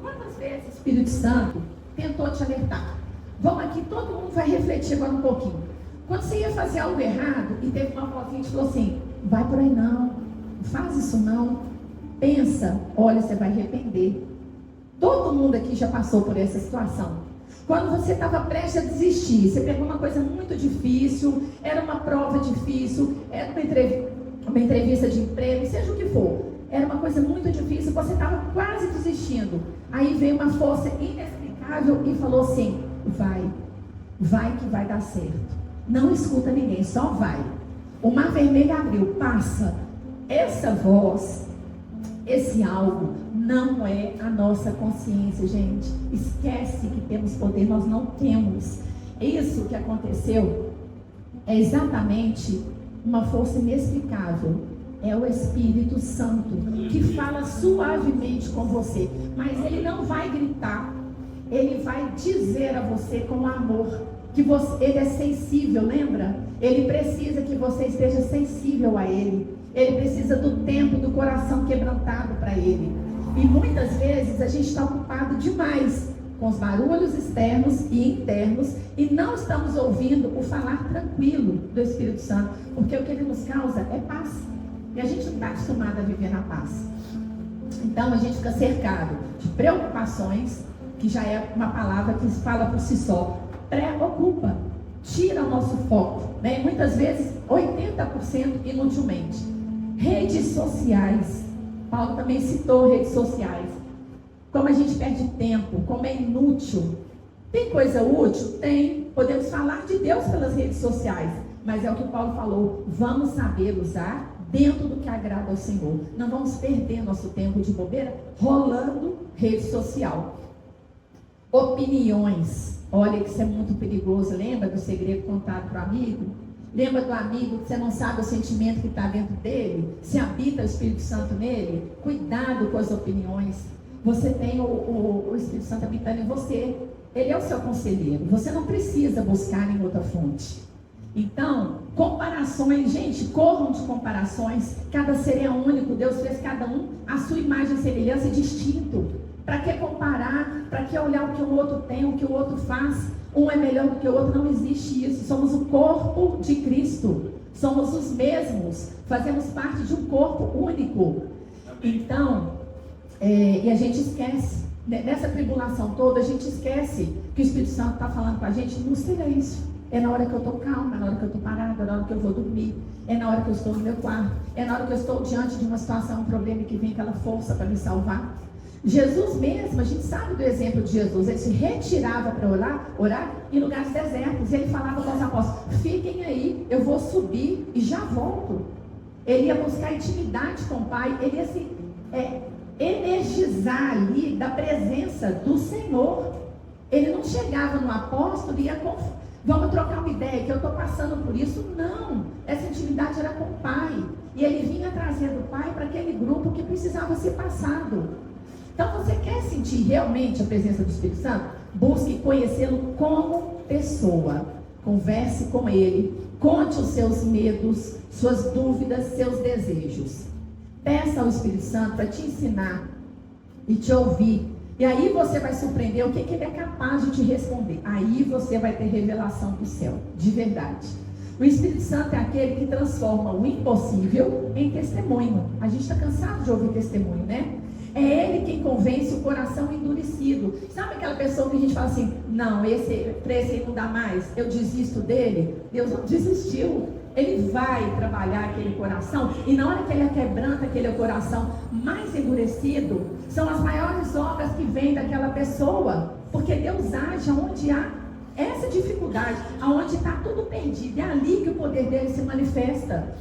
Quantas vezes o Espírito Santo tentou te alertar? Vamos aqui, todo mundo vai refletir agora um pouquinho. Quando você ia fazer algo errado e teve uma vozinha que falou assim: vai por aí não, faz isso não, pensa, olha, você vai arrepender. Todo mundo aqui já passou por essa situação. Quando você estava prestes a desistir, você pegou uma coisa muito difícil, era uma prova difícil, era uma entrevista de emprego, seja o que for, era uma coisa muito difícil, você estava quase desistindo. Aí veio uma força inexplicável e falou assim: vai que vai dar certo. Não escuta ninguém, só vai. O mar vermelho abriu, passa. Essa voz, esse algo, não é a nossa consciência, gente. Esquece que temos poder, nós não temos. Isso que aconteceu é exatamente uma força inexplicável É o Espírito Santo que fala suavemente com você, mas ele não vai gritar, ele vai dizer a você com amor que ele é sensível, lembra? Ele precisa que você esteja sensível a ele, ele precisa do tempo, do coração quebrantado para ele. E muitas vezes a gente está ocupado demais com os barulhos externos e internos e não estamos ouvindo o falar tranquilo do Espírito Santo, porque o que ele nos causa é paz. E a gente não está acostumado a viver na paz. Então a gente fica cercado de preocupações, que já é uma palavra que fala por si só. Preocupa, tira o nosso foco, né? Muitas vezes 80% inutilmente. Redes sociais, Paulo também citou redes sociais. Como a gente perde tempo, como é inútil. Tem coisa útil? Tem. Podemos falar de Deus pelas redes sociais, mas é o que Paulo falou, vamos saber usar dentro do que agrada ao Senhor. Não vamos perder nosso tempo de bobeira rolando rede social. Opiniões. Olha que isso é muito perigoso. Lembra do segredo contado para o amigo? Lembra do amigo que você não sabe o sentimento que está dentro dele? Se habita o Espírito Santo nele? Cuidado com as opiniões. Você tem o Espírito Santo habitando em você. Ele é o seu conselheiro. Você não precisa buscar em outra fonte. Então, comparações, gente, corram de comparações. Cada ser é único. Deus fez cada um a sua imagem e semelhança distinto. Para que comparar? Para que olhar o que o outro tem, o que o outro faz? Um é melhor do que o outro? Não existe isso. Somos o corpo de Cristo. Somos os mesmos. Fazemos parte de um corpo único. Então, e a gente esquece. Nessa tribulação toda, a gente esquece que o Espírito Santo está falando com a gente. Não seja isso. É na hora que eu estou calma, é na hora que eu estou parada, é na hora que eu vou dormir, é na hora que eu estou no meu quarto, é na hora que eu estou diante de uma situação, um problema, que vem aquela força para me salvar. Jesus mesmo, a gente sabe do exemplo de Jesus, ele se retirava para orar em lugares desertos, e ele falava com os apóstolos, fiquem aí, eu vou subir e já volto. Ele ia buscar intimidade com o Pai, ele ia se energizar ali da presença do Senhor. Ele não chegava no apóstolo e ia vamos trocar uma ideia, que eu estou passando por isso. Não, essa intimidade era com o Pai, e ele vinha trazendo o Pai para aquele grupo que precisava ser passado. Então, você quer sentir realmente a presença do Espírito Santo? Busque conhecê-lo como pessoa. Converse com ele. Conte os seus medos, suas dúvidas, seus desejos. Peça ao Espírito Santo para te ensinar e te ouvir. E aí você vai surpreender o que ele é capaz de te responder. Aí você vai ter revelação do céu, de verdade. O Espírito Santo é aquele que transforma o impossível em testemunho. A gente está cansado de ouvir testemunho, né? É ele quem convence o coração endurecido. Sabe aquela pessoa que a gente fala assim, não, para esse aí não dá mais, eu desisto dele? Deus não desistiu. Ele vai trabalhar aquele coração, e na hora que ele quebranta aquele coração mais endurecido, são as maiores obras que vêm daquela pessoa, porque Deus age onde há essa dificuldade, aonde está tudo perdido, é ali que o poder dele se manifesta.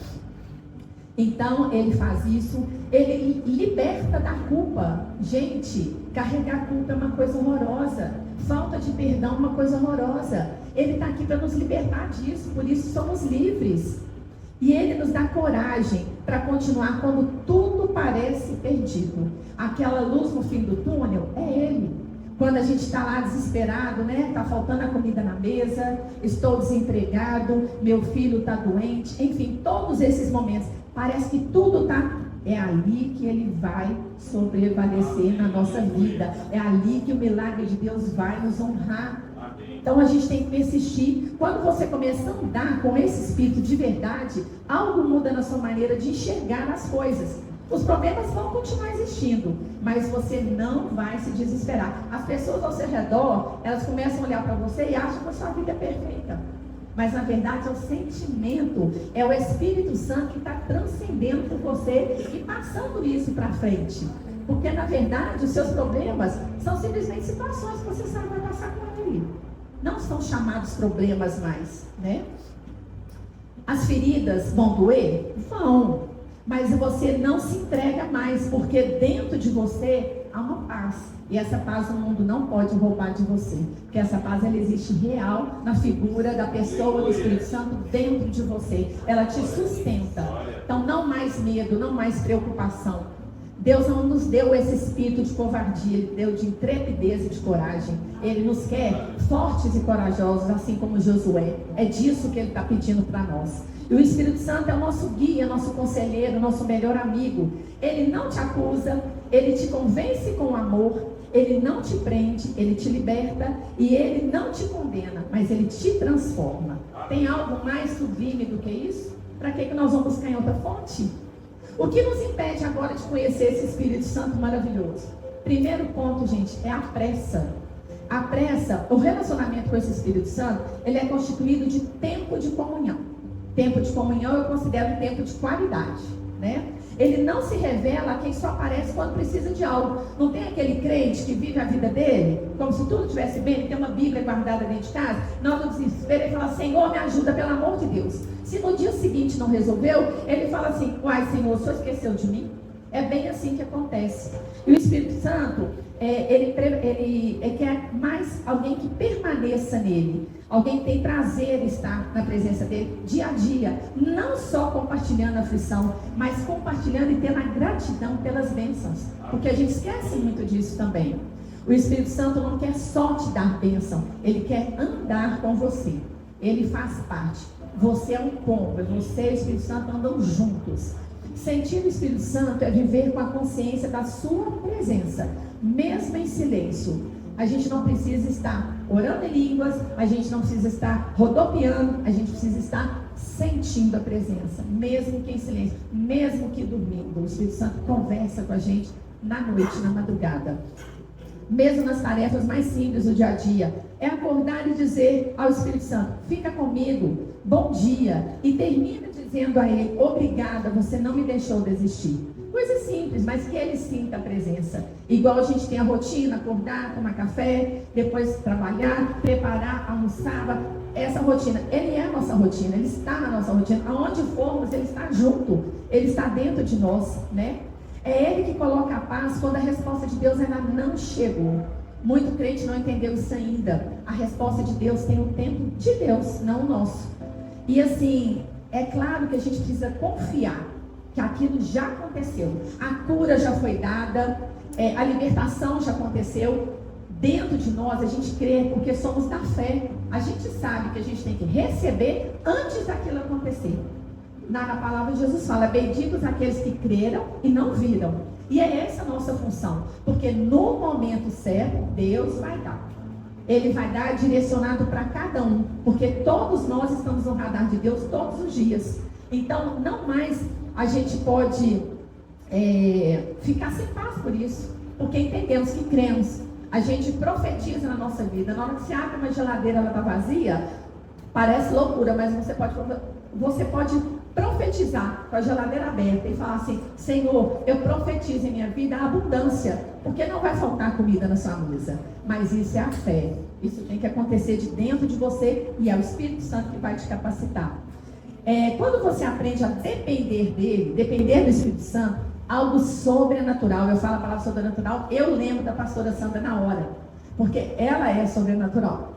Então ele faz isso, ele liberta da culpa. Gente, carregar culpa é uma coisa horrorosa, falta de perdão é uma coisa horrorosa. Ele está aqui para nos libertar disso, por isso somos livres. E ele nos dá coragem para continuar quando tudo parece perdido. Aquela luz no fim do túnel é ele. Quando a gente está lá desesperado, né? Está faltando a comida na mesa, estou desempregado, meu filho está doente, enfim, todos esses momentos. Parece que tudo está... É ali que ele vai sobrevalecer na nossa vida. É ali que o milagre de Deus vai nos honrar. Então a gente tem que persistir. Quando você começa a andar com esse espírito de verdade, algo muda na sua maneira de enxergar as coisas. Os problemas vão continuar existindo, mas você não vai se desesperar. As pessoas ao seu redor, elas começam a olhar para você e acham que a sua vida é perfeita. Mas na verdade é o sentimento, é o Espírito Santo que está transcendendo por você e passando isso para frente. Porque na verdade os seus problemas são simplesmente situações que você sabe vai passar com ele. Não são chamados problemas mais, né? As feridas vão doer? Vão. Mas você não se entrega mais, porque dentro de você há uma paz. E essa paz o mundo não pode roubar de você. Porque essa paz, ela existe real na figura da pessoa do Espírito Santo dentro de você. Ela te sustenta. Então, não mais medo, não mais preocupação. Deus não nos deu esse espírito de covardia, Ele deu de intrepidez e de coragem. Ele nos quer fortes e corajosos, assim como Josué. É disso que Ele está pedindo para nós. E o Espírito Santo é o nosso guia, nosso conselheiro, nosso melhor amigo. Ele não te acusa, Ele te convence com amor, Ele não te prende, Ele te liberta e Ele não te condena, mas Ele te transforma. Tem algo mais sublime do que isso? Para que nós vamos buscar em outra fonte? O que nos impede agora de conhecer esse Espírito Santo maravilhoso? Primeiro ponto, gente, é a pressa. A pressa, o relacionamento com esse Espírito Santo, ele é constituído de tempo de comunhão. Tempo de comunhão eu considero um tempo de qualidade, né? Ele não se revela a quem só aparece quando precisa de algo. Não tem aquele crente que vive a vida dele como se tudo estivesse bem, ele tem uma Bíblia guardada dentro de casa, na hora do desespero ele fala, Senhor, me ajuda, pelo amor de Deus. Se no dia seguinte não resolveu, ele fala assim, uai, Senhor, o Senhor esqueceu de mim? É bem assim que acontece. E o Espírito Santo, ele quer mais alguém que permaneça nele. Alguém que tem prazer em estar na presença dele dia a dia. Não só compartilhando a aflição, mas compartilhando e tendo a gratidão pelas bênçãos. Porque a gente esquece muito disso também. O Espírito Santo não quer só te dar bênção. Ele quer andar com você. Ele faz parte. Você é um pombo. Você e o Espírito Santo andam juntos. Sentir o Espírito Santo é viver com a consciência da sua presença, mesmo em silêncio. A gente não precisa estar orando em línguas, a gente não precisa estar rodopiando, a gente precisa estar sentindo a presença, mesmo que em silêncio, mesmo que dormindo. O Espírito Santo conversa com a gente na noite, na madrugada. Mesmo nas tarefas mais simples do dia a dia, é acordar e dizer ao Espírito Santo, fica comigo, bom dia, e termina dizendo a Ele, obrigada, você não me deixou desistir. Coisa simples, mas que Ele sinta a presença. Igual a gente tem a rotina, acordar, tomar café, depois trabalhar, preparar, almoçar, essa rotina. Ele é a nossa rotina, Ele está na nossa rotina. Aonde formos, Ele está junto, Ele está dentro de nós, né? É Ele que coloca a paz quando a resposta de Deus ainda não chegou. Muito crente não entendeu isso ainda. A resposta de Deus tem o tempo de Deus, não o nosso. E assim, é claro que a gente precisa confiar que aquilo já aconteceu. A cura já foi dada, a libertação já aconteceu. Dentro de nós a gente crê porque somos da fé. A gente sabe que a gente tem que receber antes daquilo acontecer. Na palavra de Jesus fala, benditos aqueles que creram e não viram. E é essa a nossa função. Porque no momento certo, Deus vai dar. Ele vai dar direcionado para cada um. Porque todos nós estamos no radar de Deus todos os dias. Então, não mais a gente pode ficar sem paz por isso. Porque entendemos que cremos. A gente profetiza na nossa vida. Na hora que você abre uma geladeira, ela está vazia, parece loucura, mas você pode profetizar com a geladeira aberta e falar assim, Senhor, eu profetizo em minha vida a abundância, porque não vai faltar comida na sua mesa, mas isso é a fé, isso tem que acontecer de dentro de você e é o Espírito Santo que vai te capacitar. Quando você aprende a depender dele, depender do Espírito Santo, algo sobrenatural, eu falo a palavra sobrenatural, eu lembro da pastora Sandra na hora, porque ela é sobrenatural.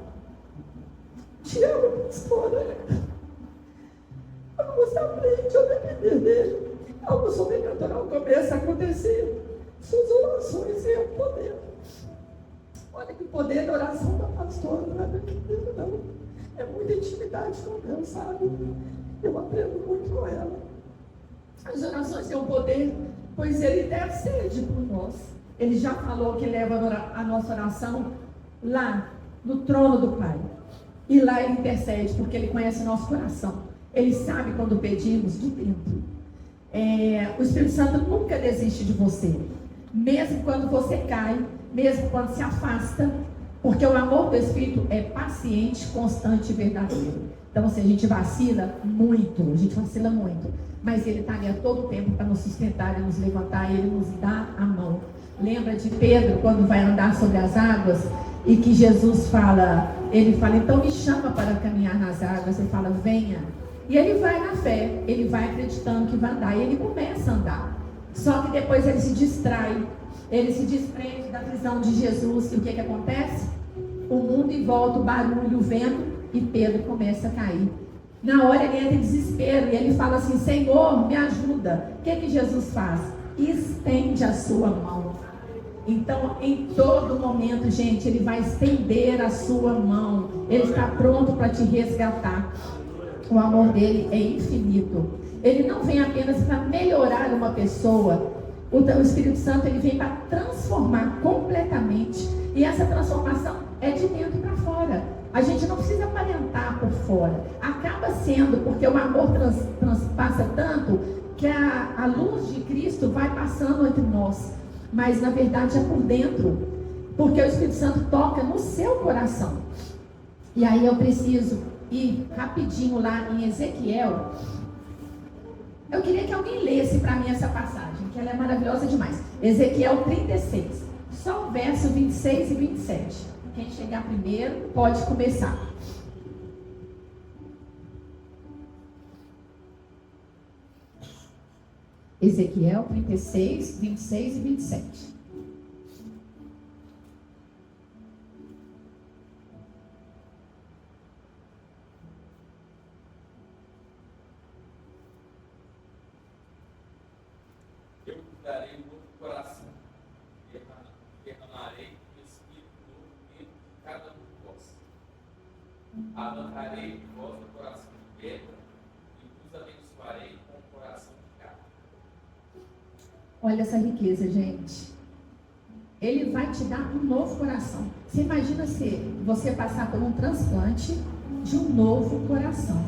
Te amo, pastora. Quando você aprende a depender dele, algo sobrenatural começa a acontecer. Suas orações é o poder. Olha que o poder da oração da pastora não é pequeno, não. É muita intimidade com Deus, sabe? Eu aprendo muito com ela. As orações têm um poder, pois Ele intercede por nós. Ele já falou que leva a nossa oração lá no trono do Pai. E lá Ele intercede, porque Ele conhece o nosso coração. Ele sabe quando pedimos de dentro. O Espírito Santo nunca desiste de você. Mesmo quando você cai, mesmo quando se afasta. Porque o amor do Espírito é paciente, constante e verdadeiro. Então, assim, a gente vacila muito. Mas Ele está ali a todo tempo para nos sustentar e nos levantar. Ele nos dá a mão. Lembra de Pedro, quando vai andar sobre as águas? E que Jesus fala, ele fala, então me chama para caminhar nas águas. Ele fala, venha. E ele vai na fé, ele vai acreditando que vai andar. E ele começa a andar. Só que depois ele se distrai. Ele se desprende da visão de Jesus. E o que acontece? O mundo em volta, o barulho, o vento. E Pedro começa a cair. Na hora ele entra em desespero e ele fala assim: Senhor, me ajuda. O que Jesus faz? Estende a sua mão. Então, em todo momento, gente, ele vai estender a sua mão. Ele está pronto para te resgatar. O amor dele é infinito. Ele não vem apenas para melhorar uma pessoa. O Espírito Santo, ele vem para transformar completamente. E essa transformação é de dentro para fora. A gente não precisa aparentar por fora. Acaba sendo, porque o amor transpassa tanto que a luz de Cristo vai passando entre nós. Mas na verdade é por dentro. Porque o Espírito Santo toca no seu coração. E aí eu preciso ir rapidinho lá em Ezequiel. Eu queria que alguém lesse para mim essa passagem, que ela é maravilhosa demais. Ezequiel 36. Só o verso 26 e 27. Quem chegar primeiro pode começar. Ezequiel 36, 26 e 27. Eu darei um novo coração, derramarei o Espírito novo dentro de cada um de vós. Arrancarei de vós o coração de pedra e vos abençoarei com o coração de carne. Olha essa riqueza, gente. Ele vai te dar um novo coração. Você imagina se você passar por um transplante de um novo coração.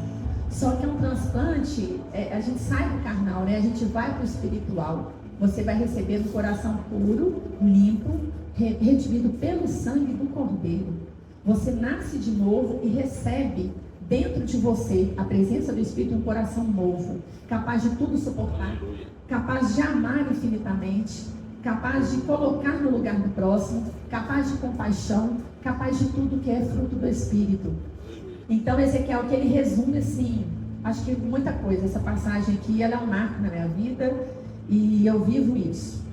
Só que é um transplante, a gente sai do carnal, né? A gente vai para o espiritual. Você vai receber um coração puro, limpo, redimido pelo sangue do Cordeiro. Você nasce de novo e recebe dentro de você a presença do Espírito, um coração novo, capaz de tudo suportar, capaz de amar infinitamente, capaz de colocar no lugar do próximo, capaz de compaixão, capaz de tudo que é fruto do Espírito. Então Ezequiel, que ele resume assim, acho que muita coisa. Essa passagem aqui, ela é um marco na minha vida e eu vivo isso.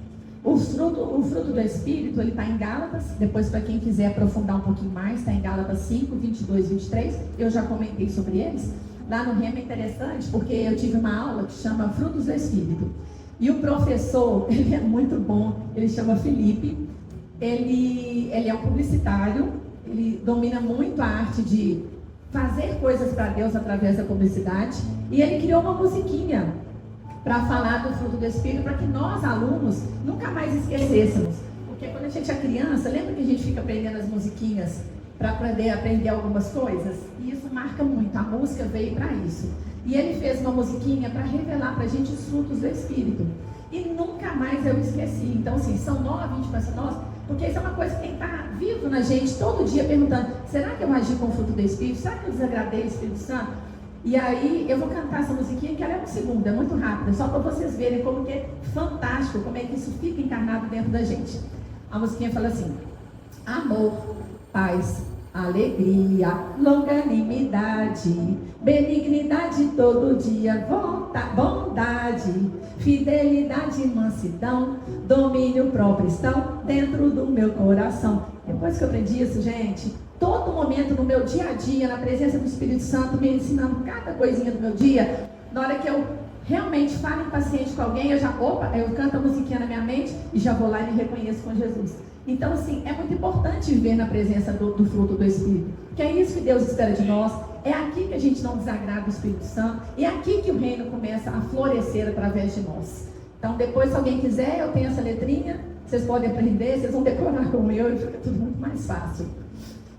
O fruto do Espírito, ele está em Gálatas. Depois, para quem quiser aprofundar um pouquinho mais, está em Gálatas 5, 22, 23. Eu já comentei sobre eles. Lá no Rema é interessante, porque eu tive uma aula que chama Frutos do Espírito. E o professor, ele é muito bom, ele chama Felipe. Ele é um publicitário, ele domina muito a arte de fazer coisas para Deus através da publicidade. E ele criou uma musiquinha para falar do fruto do Espírito, para que nós, alunos, nunca mais esquecêssemos. Porque quando a gente é criança, lembra que a gente fica aprendendo as musiquinhas para poder aprender algumas coisas? E isso marca muito, a música veio para isso. E ele fez uma musiquinha para revelar para a gente os frutos do Espírito. E nunca mais eu esqueci. Então, assim, são 9, 20 para nós, porque isso é uma coisa que tem que estar vivo na gente, todo dia perguntando: será que eu agi com o fruto do Espírito? Será que eu desagradei o Espírito Santo? E aí eu vou cantar essa musiquinha, que ela é um segundo, é muito rápida, só para vocês verem como que é fantástico, como é que isso fica encarnado dentro da gente. A musiquinha fala assim: amor, paz, alegria, longanimidade, benignidade todo dia, bondade, fidelidade e mansidão, domínio próprio estão dentro do meu coração. Depois que eu aprendi isso, gente, todo momento no meu dia a dia, na presença do Espírito Santo, me ensinando cada coisinha do meu dia, na hora que eu realmente falo impaciente com alguém, eu canto a musiquinha na minha mente e já vou lá e me reconheço com Jesus. Então, assim, é muito importante viver na presença do fruto do Espírito, que é isso que Deus espera de nós. É aqui que a gente não desagrada o Espírito Santo, é aqui que o reino começa a florescer através de nós. Então, depois, se alguém quiser, eu tenho essa letrinha, vocês podem aprender, vocês vão decorar como eu e fica tudo muito mais fácil.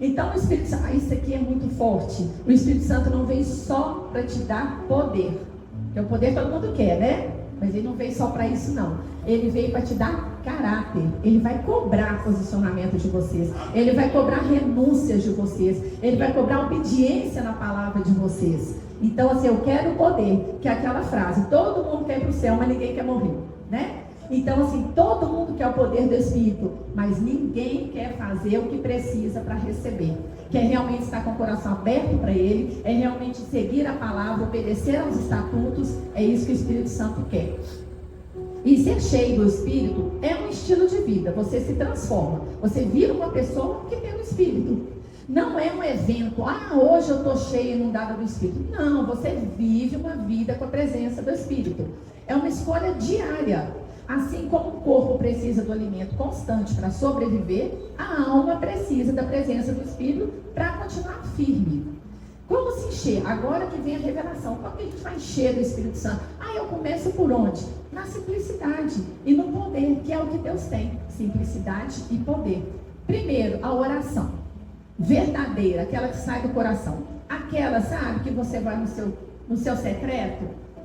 Então, o Espírito Santo, isso aqui é muito forte. O Espírito Santo não veio só para te dar poder, porque o poder todo mundo quer, né? Mas ele não veio só para isso, não. Ele veio para te dar caráter. Ele vai cobrar posicionamento de vocês. Ele vai cobrar renúncias de vocês. Ele vai cobrar obediência na palavra de vocês. Então, assim, eu quero o poder, que é aquela frase: todo mundo quer ir para o céu, mas ninguém quer morrer, né? Então, assim, todo mundo quer o poder do Espírito, mas ninguém quer fazer o que precisa para receber. Que é realmente estar com o coração aberto para Ele, é realmente seguir a palavra, obedecer aos estatutos. É isso que o Espírito Santo quer. E ser cheio do Espírito é um estilo de vida. Você se transforma, você vira uma pessoa que tem o Espírito. Não é um evento, hoje eu estou cheia e inundada do Espírito. Não, você vive uma vida com a presença do Espírito. É uma escolha diária. Assim como o corpo precisa do alimento constante para sobreviver, a alma precisa da presença do Espírito para continuar firme. Como se encher? Agora que vem a revelação. Como que a gente vai encher do Espírito Santo? Eu começo por onde? Na simplicidade e no poder, que é o que Deus tem. Simplicidade e poder. Primeiro, a oração. Verdadeira, aquela que sai do coração. Aquela, sabe, que você vai no seu secreto.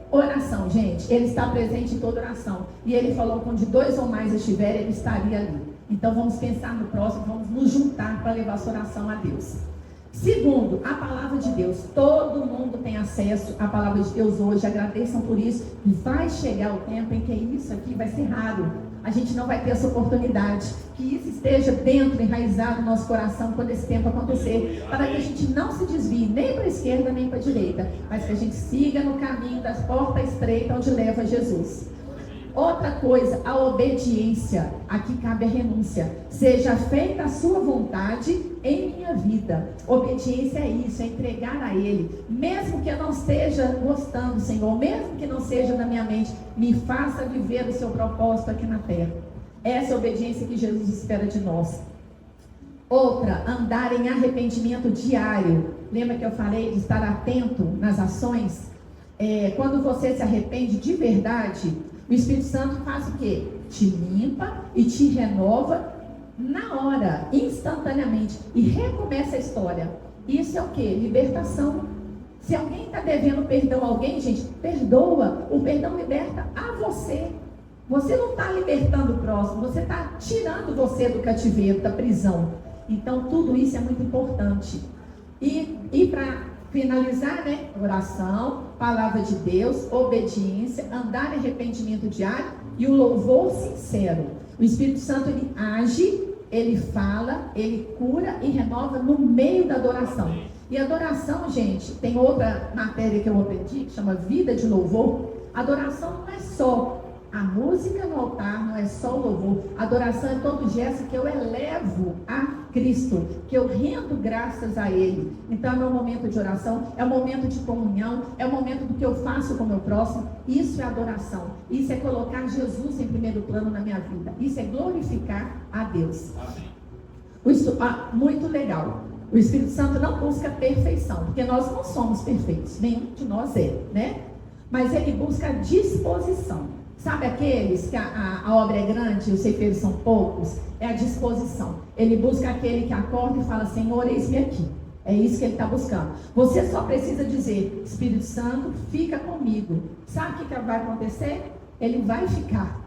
Oração, gente. Ele está presente em toda oração. E ele falou que onde 2 ou mais estiverem, ele estaria ali. Então vamos pensar no próximo, vamos nos juntar para levar essa oração a Deus. Segundo, a palavra de Deus. Todo mundo tem acesso à palavra de Deus hoje. Agradeçam por isso. Vai chegar o tempo em que isso aqui vai ser raro. A gente não vai ter essa oportunidade. Que isso esteja dentro, enraizado no nosso coração quando esse tempo acontecer. Para que a gente não se desvie nem para a esquerda nem para a direita. Mas que a gente siga no caminho da porta estreita onde leva Jesus. Outra coisa, a obediência. Aqui cabe a renúncia. Seja feita a sua vontade em minha vida. Obediência é isso, é entregar a Ele. Mesmo que eu não esteja gostando, Senhor, mesmo que não seja na minha mente, me faça viver o seu propósito aqui na terra. Essa é a obediência que Jesus espera de nós. Outra, andar em arrependimento diário. Lembra que eu falei de estar atento nas ações? Quando você se arrepende de verdade, o Espírito Santo faz o quê? Te limpa e te renova na hora, instantaneamente. E recomeça a história. Isso é o quê? Libertação. Se alguém está devendo perdão a alguém, gente, perdoa. O perdão liberta a você. Você não está libertando o próximo, você está tirando você do cativeiro, da prisão. Então tudo isso é muito importante. E para finalizar, né? Oração, palavra de Deus, obediência, andar em arrependimento diário e o louvor sincero. O Espírito Santo, ele age, ele fala, ele cura e renova no meio da adoração. E adoração, gente, tem outra matéria que eu aprendi, que chama vida de louvor. Adoração não é só a música no altar, não é só o louvor. Adoração é todo gesto que eu elevo a Cristo, que eu rendo graças a Ele. Então é meu momento de oração, é o momento de comunhão, é o momento do que eu faço com o meu próximo. Isso é adoração. Isso é colocar Jesus em primeiro plano na minha vida. Isso é glorificar a Deus. Muito legal. O Espírito Santo não busca perfeição, porque nós não somos perfeitos, nenhum de nós é, né? Mas ele busca disposição. Sabe aqueles que a obra é grande e os ceifeiros são poucos? É a disposição. Ele busca aquele que acorda e fala, Senhor, eis-me aqui. É isso que ele está buscando. Você só precisa dizer, Espírito Santo, fica comigo. Sabe o que vai acontecer? Ele vai ficar.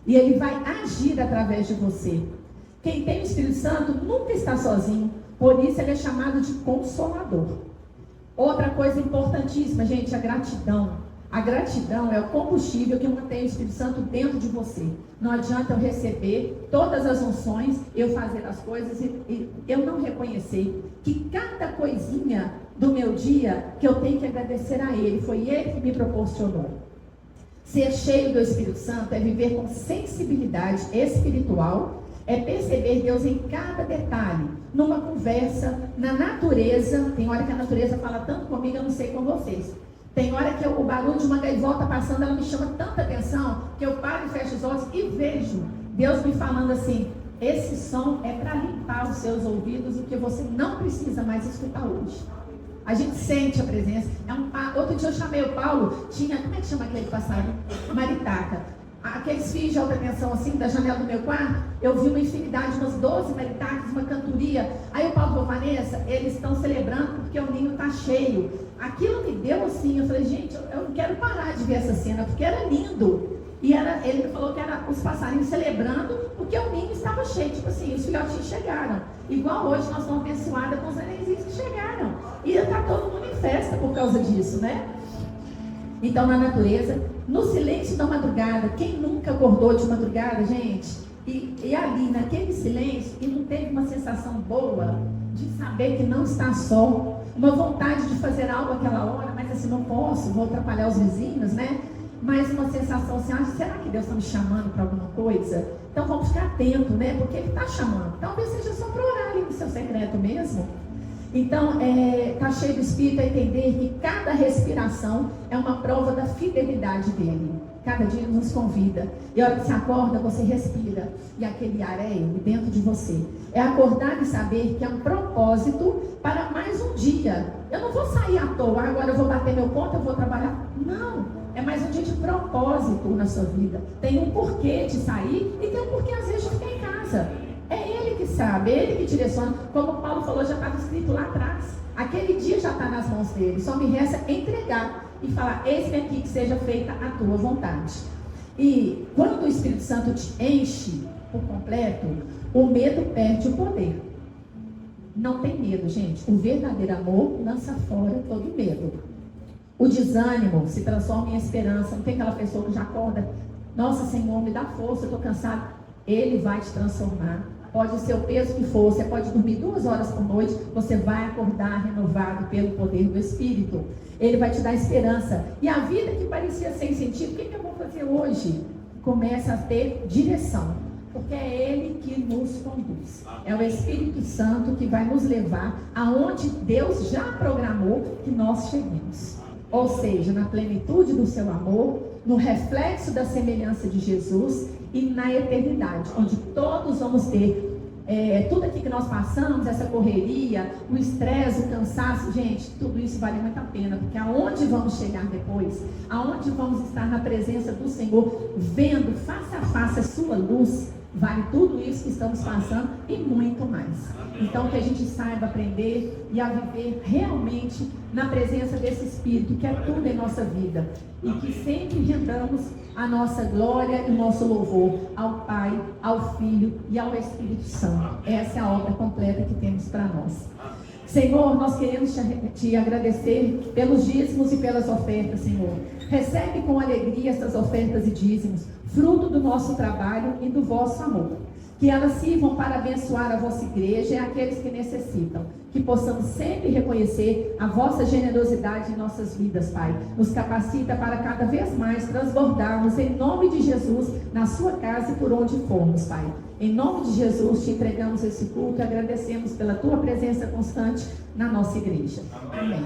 E ele vai agir através de você. Quem tem o Espírito Santo nunca está sozinho. Por isso ele é chamado de Consolador. Outra coisa importantíssima, gente, a gratidão. A gratidão é o combustível que mantém o Espírito Santo dentro de você. Não adianta eu receber todas as unções, eu fazer as coisas e eu não reconhecer que cada coisinha do meu dia que eu tenho que agradecer a Ele, foi Ele que me proporcionou. Ser cheio do Espírito Santo é viver com sensibilidade espiritual, é perceber Deus em cada detalhe, numa conversa, na natureza. Tem hora que a natureza fala tanto comigo, eu não sei com vocês. Tem hora que o barulho de uma gaivota passando, ela me chama tanta atenção, que eu paro e fecho os olhos e vejo Deus me falando assim, esse som é para limpar os seus ouvidos, o que você não precisa mais escutar hoje. A gente sente a presença. Outro dia eu chamei o Paulo, como é que chama aquele passarinho? Maritaca. Aqueles fios de alta tensão assim, da janela do meu quarto, eu vi uma infinidade, umas 12 maritacas, uma cantoria. Aí o Paulo falou, Vanessa, eles estão celebrando porque o ninho está cheio. Aquilo me deu assim, eu falei, gente, eu não quero parar de ver essa cena, porque era lindo. E ele me falou que era os passarinhos celebrando porque o ninho estava cheio. Tipo assim, os filhotinhos chegaram. Igual hoje nós estamos abençoados com os nenenzinhos que chegaram. E está todo mundo em festa por causa disso, né? Então, na natureza, no silêncio da madrugada, quem nunca acordou de madrugada, gente? E ali, naquele silêncio, e não teve uma sensação boa de saber que não está só, uma vontade de fazer algo àquela hora, mas assim, não posso, vou atrapalhar os vizinhos, né? Mas uma sensação assim, será que Deus está me chamando para alguma coisa? Então vamos ficar atento, né? Porque Ele está chamando. Talvez seja só para orar ali no seu secreto mesmo. Então, está cheio do Espírito a entender que cada respiração é uma prova da fidelidade dele. Cada dia ele nos convida. E a hora que você acorda, você respira. E aquele ar é ele, dentro de você. É acordar e saber que é um propósito para mais um dia. Eu não vou sair à toa, agora eu vou bater meu ponto, eu vou trabalhar. Não, é mais um dia de propósito na sua vida. Tem um porquê de sair e tem um porquê às vezes de ficar em casa. É ele que sabe, é ele que direciona. Como o Paulo falou, já estava escrito lá atrás. Aquele dia já está nas mãos dele. Só me resta entregar e falar: eis-me aqui, que seja feita a tua vontade. E quando o Espírito Santo te enche por completo, o medo perde o poder. Não tem medo, gente. O verdadeiro amor lança fora todo medo. O desânimo se transforma em esperança. Não tem aquela pessoa que já acorda: nossa, Senhor, me dá força, eu estou cansado. Ele vai te transformar. Pode ser o peso que for, você pode dormir 2 horas por noite, você vai acordar renovado pelo poder do Espírito. Ele vai te dar esperança. E a vida que parecia sem sentido, o que eu vou fazer hoje? Começa a ter direção, porque é Ele que nos conduz. É o Espírito Santo que vai nos levar aonde Deus já programou que nós cheguemos. Ou seja, na plenitude do seu amor, no reflexo da semelhança de Jesus e na eternidade, onde todos vamos ter tudo aqui que nós passamos, essa correria, o estresse, o cansaço, gente, tudo isso vale muito a pena, porque aonde vamos chegar depois, aonde vamos estar na presença do Senhor, vendo face a face a sua luz, vale tudo isso que estamos passando e muito mais. Então, que a gente saiba aprender e a viver realmente na presença desse Espírito, que é tudo em nossa vida. E que sempre rendamos a nossa glória e o nosso louvor ao Pai, ao Filho e ao Espírito Santo. Essa é a obra completa que temos para nós. Senhor, nós queremos te agradecer pelos dízimos e pelas ofertas, Senhor. Recebe com alegria essas ofertas e dízimos, fruto do nosso trabalho e do vosso amor. Que elas sirvam para abençoar a vossa igreja e aqueles que necessitam. Que possamos sempre reconhecer a vossa generosidade em nossas vidas, Pai. Nos capacita para cada vez mais transbordarmos em nome de Jesus na sua casa e por onde formos, Pai. Em nome de Jesus te entregamos esse culto e agradecemos pela tua presença constante na nossa igreja. Amém.